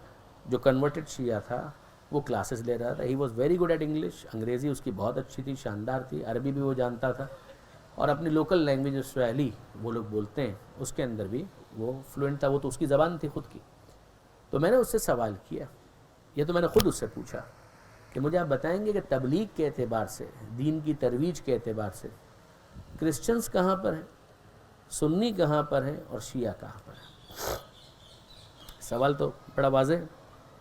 جو کنورٹڈ شیعہ تھا وہ کلاسز لے رہا تھا. He was very good at English, انگریزی اس کی بہت اچھی تھی, شاندار تھی, عربی بھی وہ جانتا تھا, اور اپنی لوکل لینگویج جو سواحلی وہ لوگ بولتے ہیں اس کے اندر بھی وہ فلوئنٹ تھا. وہ تو اس کی زبان تھی خود کی. تو میں نے اس سے سوال کیا, یہ تو میں نے خود اس سے پوچھا کہ مجھے آپ بتائیں گے کہ تبلیغ کے اعتبار سے, دین کی ترویج کے اعتبار سے کرسچنز کہاں پر ہیں, سنی کہاں پر ہیں, اور شیعہ کہاں پر ہیں؟ سوال تو بڑا واضح ہے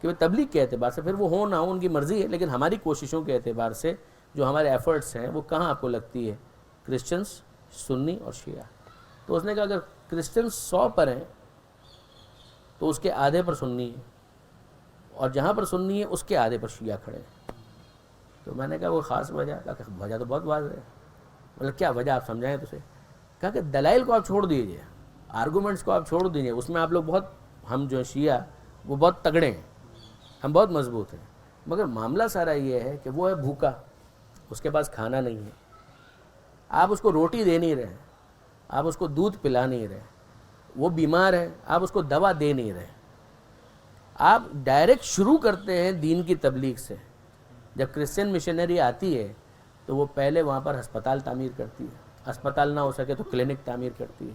کہ وہ تبلیغ کے اعتبار سے, پھر وہ ہو نہ ہو ان کی مرضی ہے, لیکن ہماری کوششوں کے اعتبار سے جو ہمارے ایفرٹس ہیں وہ کہاں آپ کو لگتی ہے, کرسچنز, سنی اور شیعہ. تو اس نے کہا اگر کرسچنز 100 پر ہیں تو اس کے آدھے پر سنی ہے, اور جہاں پر سنی ہے اس کے آدھے پر شیعہ کھڑے ہیں. تو میں نے کہا وہ خاص وجہ, کہا کہ وجہ تو بہت واضح ہے. مطلب کیا وجہ, آپ سمجھائیں تو سے. کہا کہ دلائل کو آپ چھوڑ دیجئے, آرگومنٹس کو آپ چھوڑ دیجئے, اس میں آپ لوگ بہت, ہم جو شیعہ وہ بہت تگڑے ہیں, ہم بہت مضبوط ہیں, مگر معاملہ سارا یہ ہے کہ وہ ہے بھوکا, اس کے پاس کھانا نہیں ہے, آپ اس کو روٹی دے نہیں رہے, آپ اس کو دودھ پلا نہیں رہے, وہ بیمار ہے, آپ اس کو دوا دے نہیں رہے. آپ ڈائریکٹ شروع کرتے ہیں دین کی تبلیغ سے. جب کرسچن مشنری آتی ہے تو وہ پہلے وہاں پر ہسپتال تعمیر کرتی ہے, ہسپتال نہ ہو سکے تو کلینک تعمیر کرتی ہے,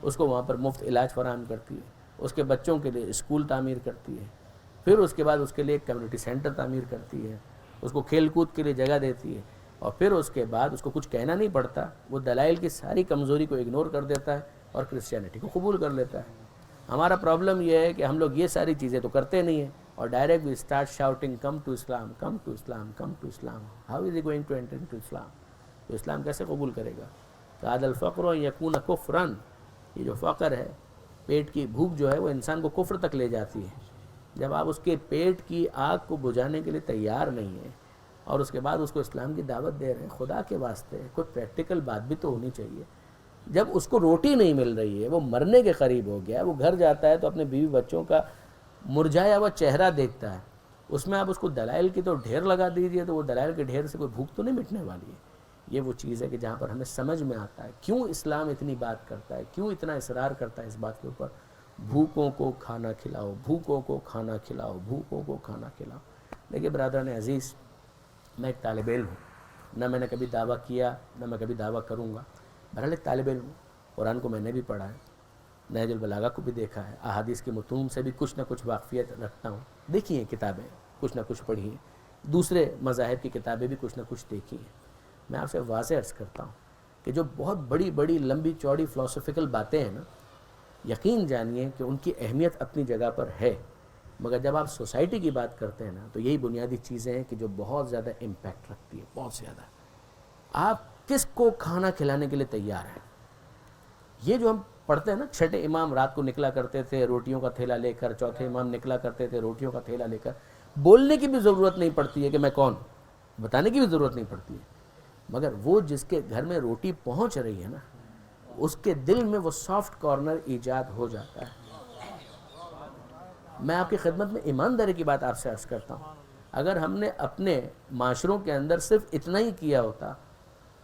اس کو وہاں پر مفت علاج فراہم کرتی ہے, اس کے بچوں کے لیے اسکول تعمیر کرتی ہے, پھر اس کے بعد اس کے لیے ایک کمیونٹی سینٹر تعمیر کرتی ہے, اس کو کھیل کود کے لیے جگہ دیتی ہے, اور پھر اس کے بعد اس کو کچھ کہنا نہیں پڑتا, وہ دلائل کی ساری کمزوری کو اگنور کر دیتا ہے اور کرسچینٹی کو قبول کر لیتا ہے. ہمارا پرابلم یہ ہے کہ ہم لوگ یہ ساری چیزیں تو کرتے نہیں ہیں, اور direct we start shouting come to Islam, come to Islam, come to Islam. How is he going to enter into Islam? تو اسلام کیسے قبول کرے گا؟ کاد الفقر یکون کفرا, یہ جو فقر ہے, پیٹ کی بھوک جو ہے وہ انسان کو کفر تک لے جاتی ہے. جب آپ اس کے پیٹ کی آگ کو بجھانے کے لیے تیار نہیں ہیں اور اس کے بعد اس کو اسلام کی دعوت دے رہے ہیں, خدا کے واسطے کوئی پریکٹیکل بات بھی تو ہونی چاہیے. جب اس کو روٹی نہیں مل رہی ہے, وہ مرنے کے قریب ہو گیا ہے, وہ گھر جاتا ہے تو اپنے بیوی بچوں کا مرجھایا ہوا چہرہ دیکھتا ہے, اس میں آپ اس کو دلائل کی تو ڈھیر لگا دیجئے تو وہ دلائل کے ڈھیر سے کوئی بھوک تو نہیں مٹنے والی ہے. یہ وہ چیز ہے کہ جہاں پر ہمیں سمجھ میں آتا ہے کیوں اسلام اتنی بات کرتا ہے, کیوں اتنا اصرار کرتا ہے اس بات کے اوپر, بھوکوں کو کھانا کھلاؤ, بھوکوں کو کھانا کھلاؤ, بھوکوں کو کھانا کھلاؤ. دیکھیے برادران عزیز, میں ایک طالب علم ہوں, نہ میں نے کبھی دعویٰ کیا نہ میں کبھی دعویٰ کروں گا. بہرحال ایک طالب علم ہوں, قرآن کو میں نے بھی پڑھا ہے, نہج البلاغہ کو بھی دیکھا ہے, احادیث کے متون سے بھی کچھ نہ کچھ واقفیت رکھتا ہوں, دیکھی ہیں کتابیں, کچھ نہ کچھ پڑھی ہیں, دوسرے مذاہب کی کتابیں بھی کچھ نہ کچھ دیکھی ہیں. میں آپ سے واضح عرض کرتا ہوں کہ جو بہت بڑی بڑی لمبی چوڑی فلسفیکل باتیں ہیں نا, یقین جانیے کہ ان کی اہمیت اپنی جگہ پر ہے, مگر جب آپ سوسائٹی کی بات کرتے ہیں نا تو یہی بنیادی چیزیں ہیں کہ جو بہت زیادہ امپیکٹ رکھتی ہے, بہت زیادہ. آپ کس کو کھانا کھلانے کے لیے تیار ہیں؟ یہ جو ہم پڑھتے ہیں نا, چھٹے امام رات کو نکلا کرتے تھے روٹیوں کا تھیلا لے کر, چوتھے امام نکلا کرتے تھے روٹیوں کا تھیلا لے کر, بولنے کی بھی ضرورت نہیں پڑتی ہے کہ میں کون, بتانے کی بھی ضرورت نہیں پڑتی ہے, مگر وہ جس کے گھر میں روٹی پہنچ رہی ہے نا, اس کے دل میں وہ سافٹ کارنر ایجاد ہو جاتا ہے. میں آپ کی خدمت میں ایمانداری کی بات آپ سے عرض کرتا ہوں, اگر ہم نے اپنے معاشروں کے اندر صرف اتنا ہی کیا ہوتا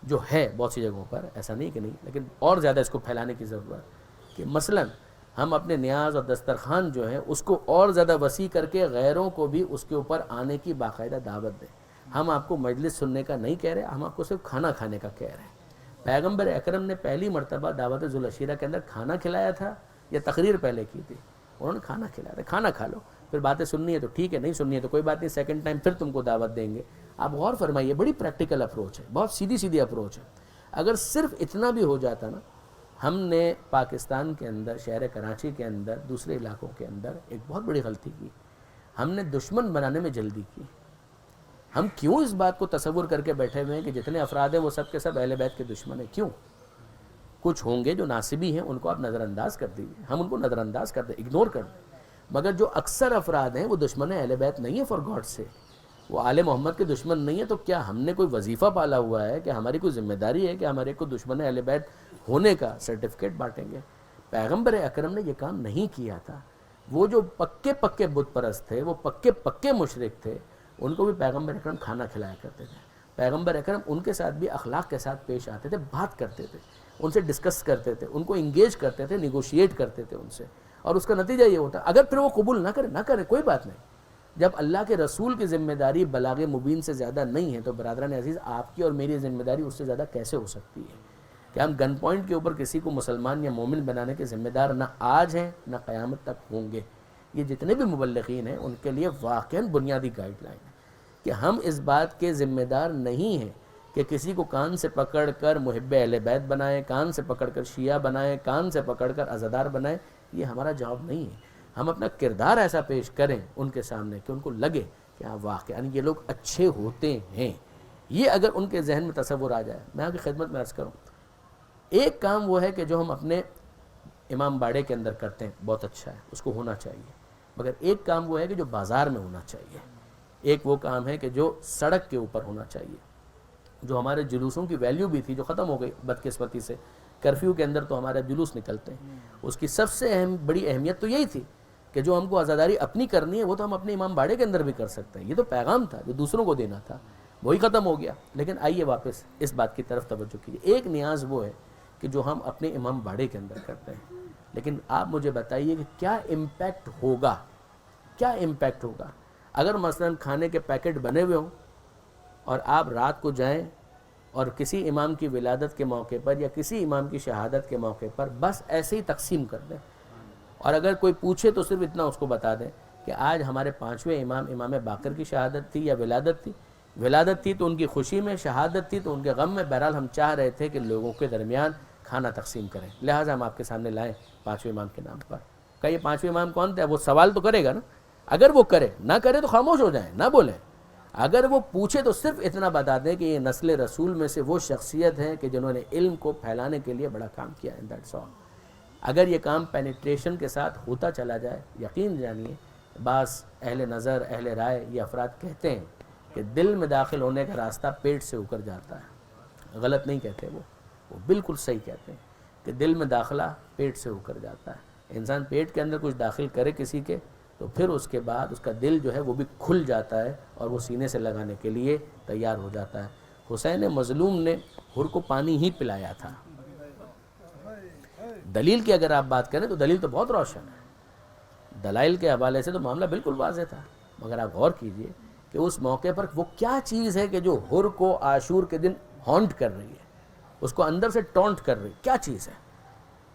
جو ہے بہت سی جگہوں پر, ایسا نہیں کہ نہیں, لیکن اور زیادہ اس کو پھیلانے کی ضرورت کہ مثلا ہم اپنے نیاز اور دسترخوان جو ہے اس کو اور زیادہ وسیع کر کے غیروں کو بھی اس کے اوپر آنے کی باقاعدہ دعوت دیں. ہم آپ کو مجلس سننے کا نہیں کہہ رہے, ہم آپ کو صرف کھانا کھانے کا کہہ رہے ہیں. پیغمبر اکرم نے پہلی مرتبہ دعوت ذوالعشیرہ کے اندر کھانا کھلایا تھا یا تقریر پہلے کی تھی؟ انہوں نے کھانا کھلایا تھا. کھانا کھا لو, پھر باتیں سننی ہے تو ٹھیک ہے, نہیں سننی ہے تو کوئی بات نہیں, سیکنڈ ٹائم پھر تم کو دعوت دیں گے. آپ غور فرمائیے, بڑی پریکٹیکل اپروچ ہے, بہت سیدھی سیدھی اپروچ ہے. اگر صرف اتنا بھی ہو جاتا نا, ہم نے پاکستان کے اندر, شہر کراچی کے اندر, دوسرے علاقوں کے اندر ایک بہت بڑی غلطی کی. ہم نے دشمن بنانے میں جلدی کی. ہم کیوں اس بات کو تصور کر کے بیٹھے ہوئے ہیں کہ جتنے افراد ہیں وہ سب کے سب اہل بیت کے دشمن ہیں؟ کیوں؟ کچھ ہوں گے جو ناصبی ہیں, ان کو آپ نظر انداز کر دیجیے, ہم ان کو نظر انداز کر دیں, اگنور کر دیں. مگر جو اکثر افراد ہیں وہ دشمن اہل بیت نہیں ہیں, فار گاڈ سے, وہ آل محمد کے دشمن نہیں ہیں. تو کیا ہم نے کوئی وظیفہ پالا ہوا ہے کہ ہماری کوئی ذمہ داری ہے کہ ہمارے کو دشمن اہل بیت ہونے کا سرٹیفکیٹ بانٹیں گے؟ پیغمبر اکرم نے یہ کام نہیں کیا تھا. وہ جو پکے پکے بت پرست تھے, وہ پکے پکے مشرک تھے, ان کو بھی پیغمبر اکرم کھانا کھلایا کرتے تھے. پیغمبر اکرم ان کے ساتھ بھی اخلاق کے ساتھ پیش آتے تھے, بات کرتے تھے, ان سے ڈسکس کرتے تھے, ان کو انگیج کرتے تھے, نیگوشیٹ کرتے تھے ان سے. اور اس کا نتیجہ یہ ہوتا ہے اگر پھر وہ قبول نہ کرے کوئی بات نہیں. جب اللہ کے رسول کی ذمہ داری بلاغ مبین سے زیادہ نہیں ہے تو برادران عزیز آپ کی اور میری ذمہ داری اس سے زیادہ کیسے ہو سکتی ہے کہ ہم گن پوائنٹ کے اوپر کسی کو مسلمان یا مومن بنانے کے ذمہ دار نہ آج ہیں نہ قیامت تک ہوں گے. یہ جتنے بھی مبلغین ہیں ان کے لیے واقعاً بنیادی گائیڈ لائن ہے کہ ہم اس بات کے ذمہ دار نہیں ہیں کہ کسی کو کان سے پکڑ کر محب اہل بیت بنائیں, کان سے پکڑ کر شیعہ بنائیں, کان سے پکڑ کر عزادار بنائیں. یہ ہمارا جواب نہیں ہے. ہم اپنا کردار ایسا پیش کریں ان کے سامنے کہ ان کو لگے کہ ہاں واقعاً یہ لوگ اچھے ہوتے ہیں. یہ اگر ان کے ذہن میں تصور آ جائے, میں آپ کی خدمت میں عرض کروں, ایک کام وہ ہے کہ جو ہم اپنے امام باڑے کے اندر کرتے ہیں بہت اچھا ہے, اس کو ہونا چاہیے, مگر ایک کام وہ ہے کہ جو بازار میں ہونا چاہیے, ایک وہ کام ہے کہ جو سڑک کے اوپر ہونا چاہیے. جو ہمارے جلوسوں کی ویلیو بھی تھی جو ختم ہو گئی بدقسمتی سے, کرفیو کے اندر تو ہمارے جلوس نکلتے ہیں, اس کی سب سے بڑی اہمیت تو یہی تھی کہ جو ہم کو عزاداری اپنی کرنی ہے وہ تو ہم اپنے امام باڑے کے اندر بھی کر سکتے ہیں. یہ تو پیغام تھا جو دوسروں کو دینا تھا, وہی ختم ہو گیا. لیکن آئیے واپس اس بات کی طرف توجہ کیجیے. ایک نیاز وہ ہے کہ جو ہم اپنے امام باڑے کے اندر کرتے ہیں, لیکن آپ مجھے بتائیے کہ کیا امپیکٹ ہوگا, کیا امپیکٹ ہوگا اگر مثلاً کھانے کے پیکٹ بنے ہوئے ہوں اور آپ رات کو جائیں اور کسی امام کی ولادت کے موقع پر یا کسی امام کی شہادت کے موقع پر بس ایسے ہی تقسیم کر دیں, اور اگر کوئی پوچھے تو صرف اتنا اس کو بتا دیں کہ آج ہمارے 5ویں امام باقر کی شہادت تھی یا ولادت تھی تو ان کی خوشی میں, شہادت تھی تو ان کے غم میں. بہرحال ہم چاہ رہے تھے کہ لوگوں کے درمیان کھانا تقسیم کریں, لہٰذا ہم آپ کے سامنے لائیں 5ویں امام کے نام پر. کہ یہ 5ویں امام کون تھا, وہ سوال تو کرے گا نا. اگر وہ کرے, نہ کرے تو خاموش ہو جائیں, نہ بولیں. اگر وہ پوچھے تو صرف اتنا بتا دیں کہ یہ نسل رسول میں سے وہ شخصیت ہیں کہ جنہوں نے علم کو پھیلانے کے لیے بڑا کام کیا ہے. That's all. اگر یہ کام پینیٹریشن کے ساتھ ہوتا چلا جائے, یقین جانیے بعض اہل نظر, اہل رائے, یہ افراد کہتے ہیں کہ دل میں داخل ہونے کا راستہ پیٹ سے اوپر جاتا ہے. غلط نہیں کہتے, وہ بالکل صحیح کہتے ہیں کہ دل میں داخلہ پیٹ سے اوپر جاتا ہے. انسان پیٹ کے اندر کچھ داخل کرے کسی کے تو پھر اس کے بعد اس کا دل جو ہے وہ بھی کھل جاتا ہے اور وہ سینے سے لگانے کے لیے تیار ہو جاتا ہے. حسین مظلوم نے حر کو پانی ہی پلایا تھا. دلیل کی اگر آپ بات کریں تو دلیل تو بہت روشن ہے, دلائل کے حوالے سے تو معاملہ بالکل واضح تھا. مگر آپ غور کیجئے کہ اس موقع پر وہ کیا چیز ہے کہ جو حر کو عاشور کے دن ہانٹ کر رہی ہے, اس کو اندر سے ٹونٹ کر رہی, کیا چیز ہے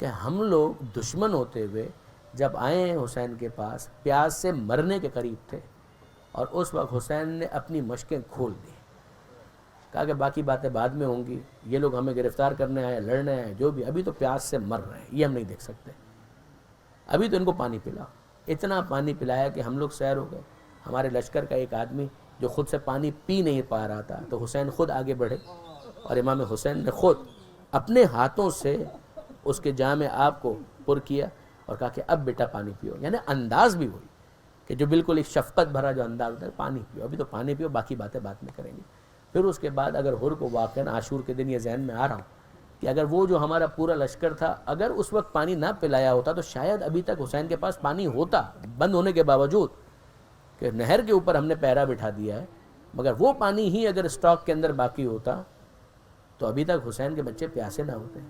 کہ ہم لوگ دشمن ہوتے ہوئے جب آئے ہیں حسین کے پاس, پیاس سے مرنے کے قریب تھے, اور اس وقت حسین نے اپنی مشقیں کھول دی, کہا کہ باقی باتیں بعد میں ہوں گی, یہ لوگ ہمیں گرفتار کرنے آئے, لڑنے آئے, جو بھی, ابھی تو پیاس سے مر رہے ہیں, یہ ہم نہیں دیکھ سکتے, ابھی تو ان کو پانی پلاؤ. اتنا پانی پلایا کہ ہم لوگ سیر ہو گئے. ہمارے لشکر کا ایک آدمی جو خود سے پانی پی نہیں پا رہا تھا, تو حسین خود آگے بڑھے اور امام حسین نے خود اپنے ہاتھوں سے اس کے جام آب کو پر کیا اور کہا کہ اب بیٹا پانی پیو. یعنی انداز بھی ہوئی کہ جو بالکل ایک شفقت بھرا جو انداز ہوتا ہے, پانی پیو, ابھی تو پانی پیو, باقی باتیں بعد میں کریں گے. پھر اس کے بعد اگر حر کو واقعاً عاشور کے دن یہ ذہن میں آ رہا ہوں کہ اگر وہ جو ہمارا پورا لشکر تھا اگر اس وقت پانی نہ پلایا ہوتا تو شاید ابھی تک حسین کے پاس پانی ہوتا, بند ہونے کے باوجود کہ نہر کے اوپر ہم نے پیرا بٹھا دیا ہے, مگر وہ پانی ہی اگر اسٹاک کے اندر باقی ہوتا تو ابھی تک حسین کے بچے پیاسے نہ ہوتے.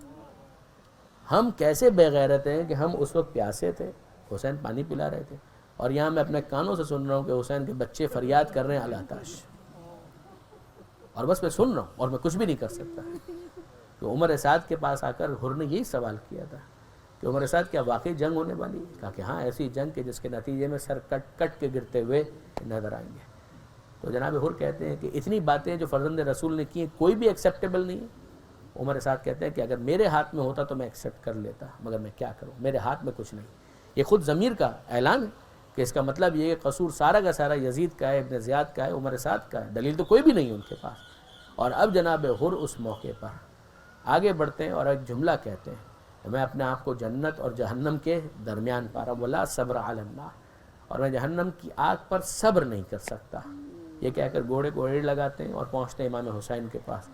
ہم کیسے بے غیرت ہیں کہ ہم اس وقت پیاسے تھے, حسین پانی پلا رہے تھے, اور یہاں میں اپنے کانوں سے سن رہا ہوں کہ حسین کے بچے فریاد کر رہے ہیں اللہ تاش, اور بس میں سن رہا ہوں اور میں کچھ بھی نہیں کر سکتا. تو عمر سعد کے پاس آ کر حر نے یہی سوال کیا تھا کہ عمر سعد کیا واقعی جنگ ہونے والی ہے؟ کہا کہ ہاں ایسی جنگ کہ جس کے نتیجے میں سر کٹ کٹ کے گرتے ہوئے نظر آئیں گے. تو جناب حر کہتے ہیں کہ اتنی باتیں جو فرزند رسول نے کی ہیں کوئی بھی ایکسیپٹیبل نہیں ہے. عمر سعد کہتے ہیں کہ اگر میرے ہاتھ میں ہوتا تو میں ایکسیپٹ کر لیتا, مگر میں کیا کروں, میرے ہاتھ میں کچھ نہیں. یہ خود ضمیر کا اعلان ہے کہ اس کا مطلب یہ کہ قصور سارا کا سارا یزید کا ہے, ابن زیاد کا ہے, عمر سعد کا ہے, دلیل تو کوئی بھی نہیں ہے ان کے پاس. اور اب جناب حر اس موقع پر آگے بڑھتے ہیں اور ایک جملہ کہتے ہیں, میں اپنے آپ کو جنت اور جہنم کے درمیان پا رہا ہوں, ولا صبر علی النار, اور میں جہنم کی آگ پر صبر نہیں کر سکتا. یہ کہہ کر گھوڑے کو ایڑ لگاتے ہیں اور پہنچتے ہیں امام حسین کے پاس.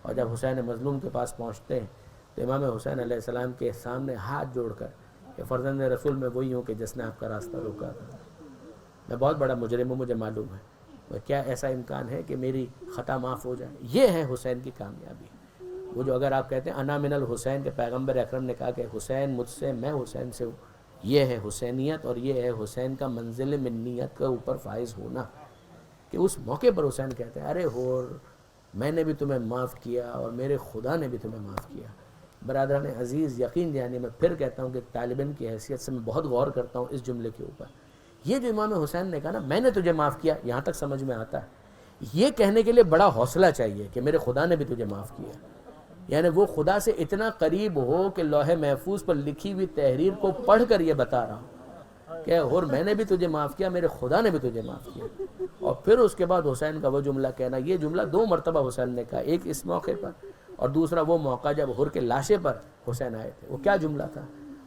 اور جب حسین مظلوم کے پاس پہنچتے ہیں تو امام حسین علیہ السلام کے سامنے ہاتھ جوڑ کر کہ فرزند رسول میں وہی ہوں کہ جس نے آپ کا راستہ روکا تھا, میں بہت بڑا مجرم ہوں, مجھے معلوم ہے, کیا ایسا امکان ہے کہ میری خطا معاف ہو جائے. یہ ہے حسین کی کامیابی. وہ جو اگر آپ کہتے ہیں انا من الحسین کے پیغمبر اکرم نے کہا کہ حسین مجھ سے, میں حسین سے ہوں, یہ ہے حسینیت، اور یہ ہے حسین کا منزل منیت کا اوپر فائز ہونا، کہ اس موقع پر حسین کہتے ہیں ارے ہور میں نے بھی تمہیں معاف کیا اور میرے خدا نے بھی تمہیں معاف کیا۔ برادران عزیز، یقین جانیے میں پھر کہتا ہوں کہ طالب علم کی حیثیت سے میں بہت غور کرتا ہوں اس جملے کے اوپر۔ یہ جو امام حسین نے کہا نا میں نے تجھے معاف کیا، یہاں تک سمجھ میں آتا ہے، یہ کہنے کے لیے بڑا حوصلہ چاہیے کہ میرے خدا نے بھی تجھے معاف کیا، یعنی وہ خدا سے اتنا قریب ہو کہ لوح محفوظ پر لکھی ہوئی تحریر کو پڑھ کر یہ بتا رہا ہوں کہ اور میں نے بھی تجھے معاف کیا، میرے خدا نے بھی تجھے معاف کیا۔ اور پھر اس کے بعد حسین کا وہ جملہ کہنا، یہ جملہ 2 مرتبہ حسین نے کہا، ایک اس موقع پر اور دوسرا وہ موقع جب حر کے لاشے پر حسین آئے تھے۔ وہ کیا جملہ تھا؟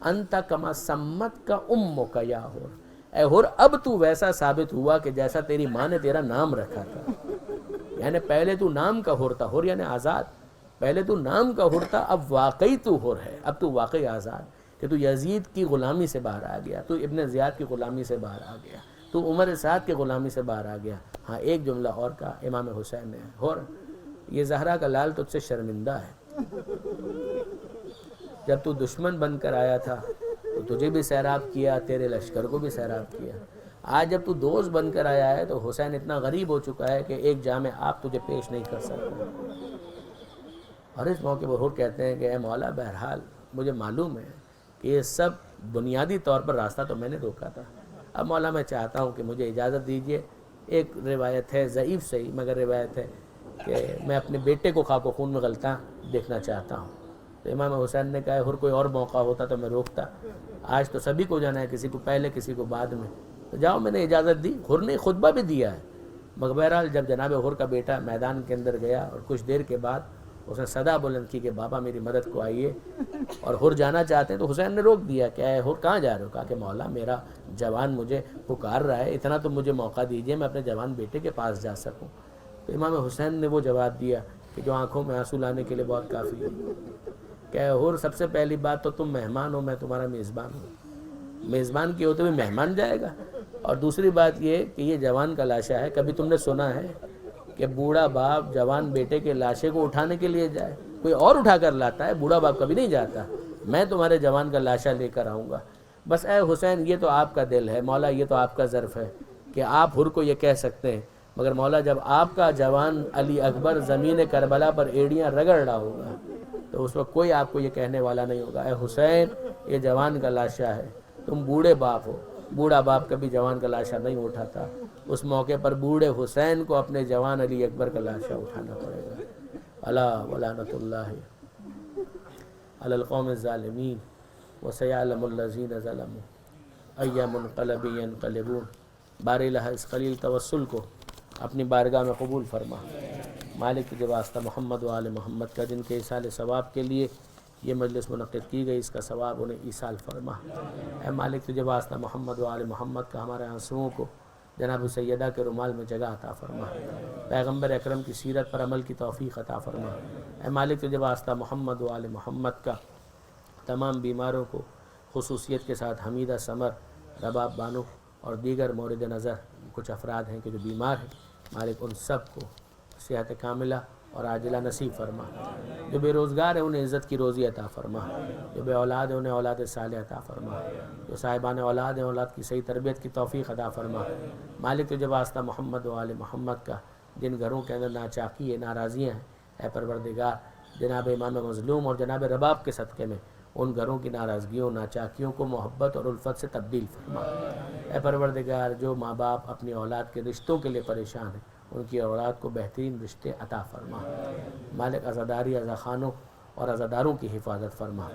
انت کما سمت کا امک یا حر، اے حر اب تو ویسا ثابت ہوا کہ جیسا تیری ماں نے تیرا نام رکھا تھا۔ یعنی پہلے تو نام کا حر تھا، حر یعنی آزاد، پہلے تو نام کا حر تھا، اب واقعی تو حر ہے، اب تو واقعی آزاد، کہ تو یزید کی غلامی سے باہر آ گیا، تو ابن زیاد کی غلامی سے باہر آ گیا، تو عمر سعد کی غلامی سے باہر آ گیا۔ ہاں ایک جملہ اور کہا امام حسین نے، حر یہ زہرا کا لال تجھ سے شرمندہ ہے، جب تو دشمن بن کر آیا تھا تو تجھے بھی سیراب کیا، تیرے لشکر کو بھی سیراب کیا، آج جب تو دوست بن کر آیا ہے تو حسین اتنا غریب ہو چکا ہے کہ ایک جامع آپ تجھے پیش نہیں کر سکتا۔ اور اس موقع پر حر کہتے ہیں کہ اے مولا بہرحال مجھے معلوم ہے کہ یہ سب بنیادی طور پر راستہ تو میں نے روکا تھا، اب مولا میں چاہتا ہوں کہ مجھے اجازت دیجیے، ایک روایت ہے ضعیف صحیح مگر روایت ہے کہ میں اپنے بیٹے کو خاک و خون میں غلطاں دیکھنا چاہتا ہوں۔ تو امام حسین نے کہا ہر کوئی اور موقع ہوتا تو میں روکتا، آج تو سبھی کو جانا ہے، کسی کو پہلے کسی کو بعد میں، تو جاؤ میں نے اجازت دی۔ حر نے خطبہ بھی دیا ہے، مگر بہرحال جب جناب حر کا بیٹا میدان کے اندر گیا اور کچھ دیر کے بعد اس نے صدا بلند کی کہ بابا میری مدد کو آئیے، اور حر جانا چاہتے ہیں تو حسین نے روک دیا کہ اے حر کہاں جا رہے ہو؟ کہا کہ مولا میرا جوان مجھے پکار رہا ہے، اتنا تو مجھے موقع دیجیے میں اپنے جوان بیٹے کے پاس جا سکوں۔ تو امام حسین نے وہ جواب دیا کہ جو آنکھوں میں آنسو لانے کے لیے بہت کافی ہے، کہ اے حر سب سے پہلی بات تو تم مہمان ہو، میں تمہارا میزبان ہوں، میزبان کے ہوتے ہوئے مہمان جائے گا، اور دوسری بات یہ کہ یہ جوان کا لاشا ہے، کبھی تم نے سنا ہے کہ بوڑھا باپ جوان بیٹے کے لاشے کو اٹھانے کے لیے جائے؟ کوئی اور اٹھا کر لاتا ہے، بوڑھا باپ کبھی نہیں جاتا، میں تمہارے جوان کا لاشا لے کر آؤں گا۔ بس اے حسین یہ تو آپ کا دل ہے مولا، یہ تو آپ کا ظرف ہے کہ آپ حر کو یہ کہہ سکتے ہیں، مگر مولا جب آپ کا جوان علی اکبر زمین کربلا پر ایڑیاں رگڑ رہا ہوگا تو اس وقت کوئی آپ کو یہ کہنے والا نہیں ہوگا اے حسین یہ جوان کا لاشا ہے، تم بوڑھے باپ ہو، بوڑھا باپ کبھی جوان کا لاشا نہیں اٹھاتا، اس موقع پر بوڑھے حسین کو اپنے جوان علی اکبر کا لاشا اٹھانا پڑے گا۔ الا ولعنۃ اللہ علی القوم الظالمین وسیعلم الذین ظلموا ای منقلب ینقلبون۔ بار الہ اس قلیل توسل کو اپنی بارگاہ میں قبول فرما، مالک تجھے واسطہ محمد و آل محمد کا جن کے ایصال ثواب کے لیے یہ مجلس منعقد کی گئی، اس کا ثواب انہیں ایصال فرما۔ اے مالک تجھے واسطہ محمد و آل محمد کا ہمارے آنسوؤں کو جناب سیدہ کے رومال میں جگہ عطا فرما، پیغمبر اکرم کی سیرت پر عمل کی توفیق عطا فرما۔ اے مالک تجھے واسطہ محمد و آل محمد کا تمام بیماروں کو خصوصیت کے ساتھ حمیدہ سمر، رباب بانو اور دیگر مورد نظر کچھ افراد ہیں کہ جو بیمار ہیں، مالک ان سب کو صحت کاملہ اور عاجلہ نصیب فرما۔ جو بے روزگار ہیں انہیں عزت کی روزی عطا فرما، جو بے اولاد ہیں انہیں اولاد صالح عطا فرما، جو صاحبان اولاد ہیں اولاد کی صحیح تربیت کی توفیق عطا فرما۔ مالک تجھے واسطہ محمد و آل محمد کا جن گھروں کے اندر ناچاکی ہے، ناراضیاں ہیں، اے پروردگار جناب امام مظلوم اور جناب رباب کے صدقے میں ان گھروں کی ناراضگیوں ناچاکیوں کو محبت اور الفت سے تبدیل فرما۔ اے پروردگار جو ماں باپ اپنی اولاد کے رشتوں کے لیے پریشان ہیں ان کی اولاد کو بہترین رشتے عطا فرما۔ مالک عزاداری عزاخانوں اور عزاداروں کی حفاظت فرما۔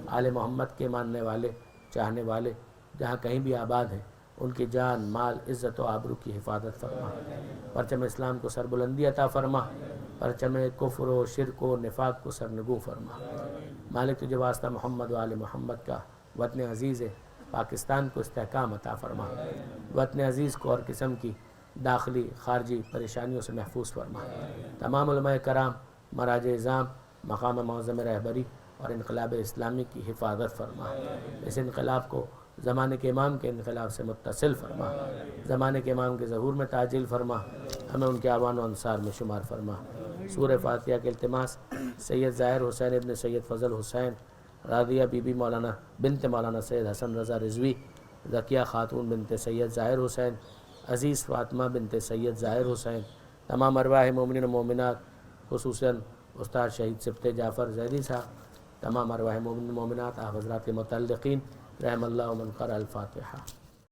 آل محمد کے ماننے والے چاہنے والے جہاں کہیں بھی آباد ہیں ان کی جان مال عزت و آبرو کی حفاظت فرما۔ پرچم اسلام کو سربلندی عطا فرما، پرچم کفر و شرک و نفاق کو سرنگوں فرما۔ مالک تجھے واسطہ محمد و آل محمد کا وطن عزیز پاکستان کو استحکام عطا فرما، وطن عزیز کو اور قسم کی داخلی خارجی پریشانیوں سے محفوظ فرما۔ تمام علماء کرام مراج اعظام مقام معظم رہبری اور انقلاب اسلامی کی حفاظت فرما۔ اس انقلاب کو زمانے کے امام کے انقلاب سے متصل فرما، زمانے کے امام کے ظہور میں تعجیل فرما، ہمیں ان کے اعوان و انصار میں شمار فرما۔ سورہ فاتحہ کے التماس سید ظاہر حسین ابن سید فضل حسین راضیہ بی بی مولانا بنت مولانا سید حسن رضا رضوی، ذکیہ خاتون بنت سید ظاہر حسین، عزیز فاطمہ بنت سید ظاہر حسین، تمام ارواح مومنین و مومنات، خصوصاً استاد شہید سبت جعفر زیدی صاحب، تمام ارواح مومنین و مومنات، آپ حضرات کے متعلقین، رحم اللہ من قرأ الفاتحہ۔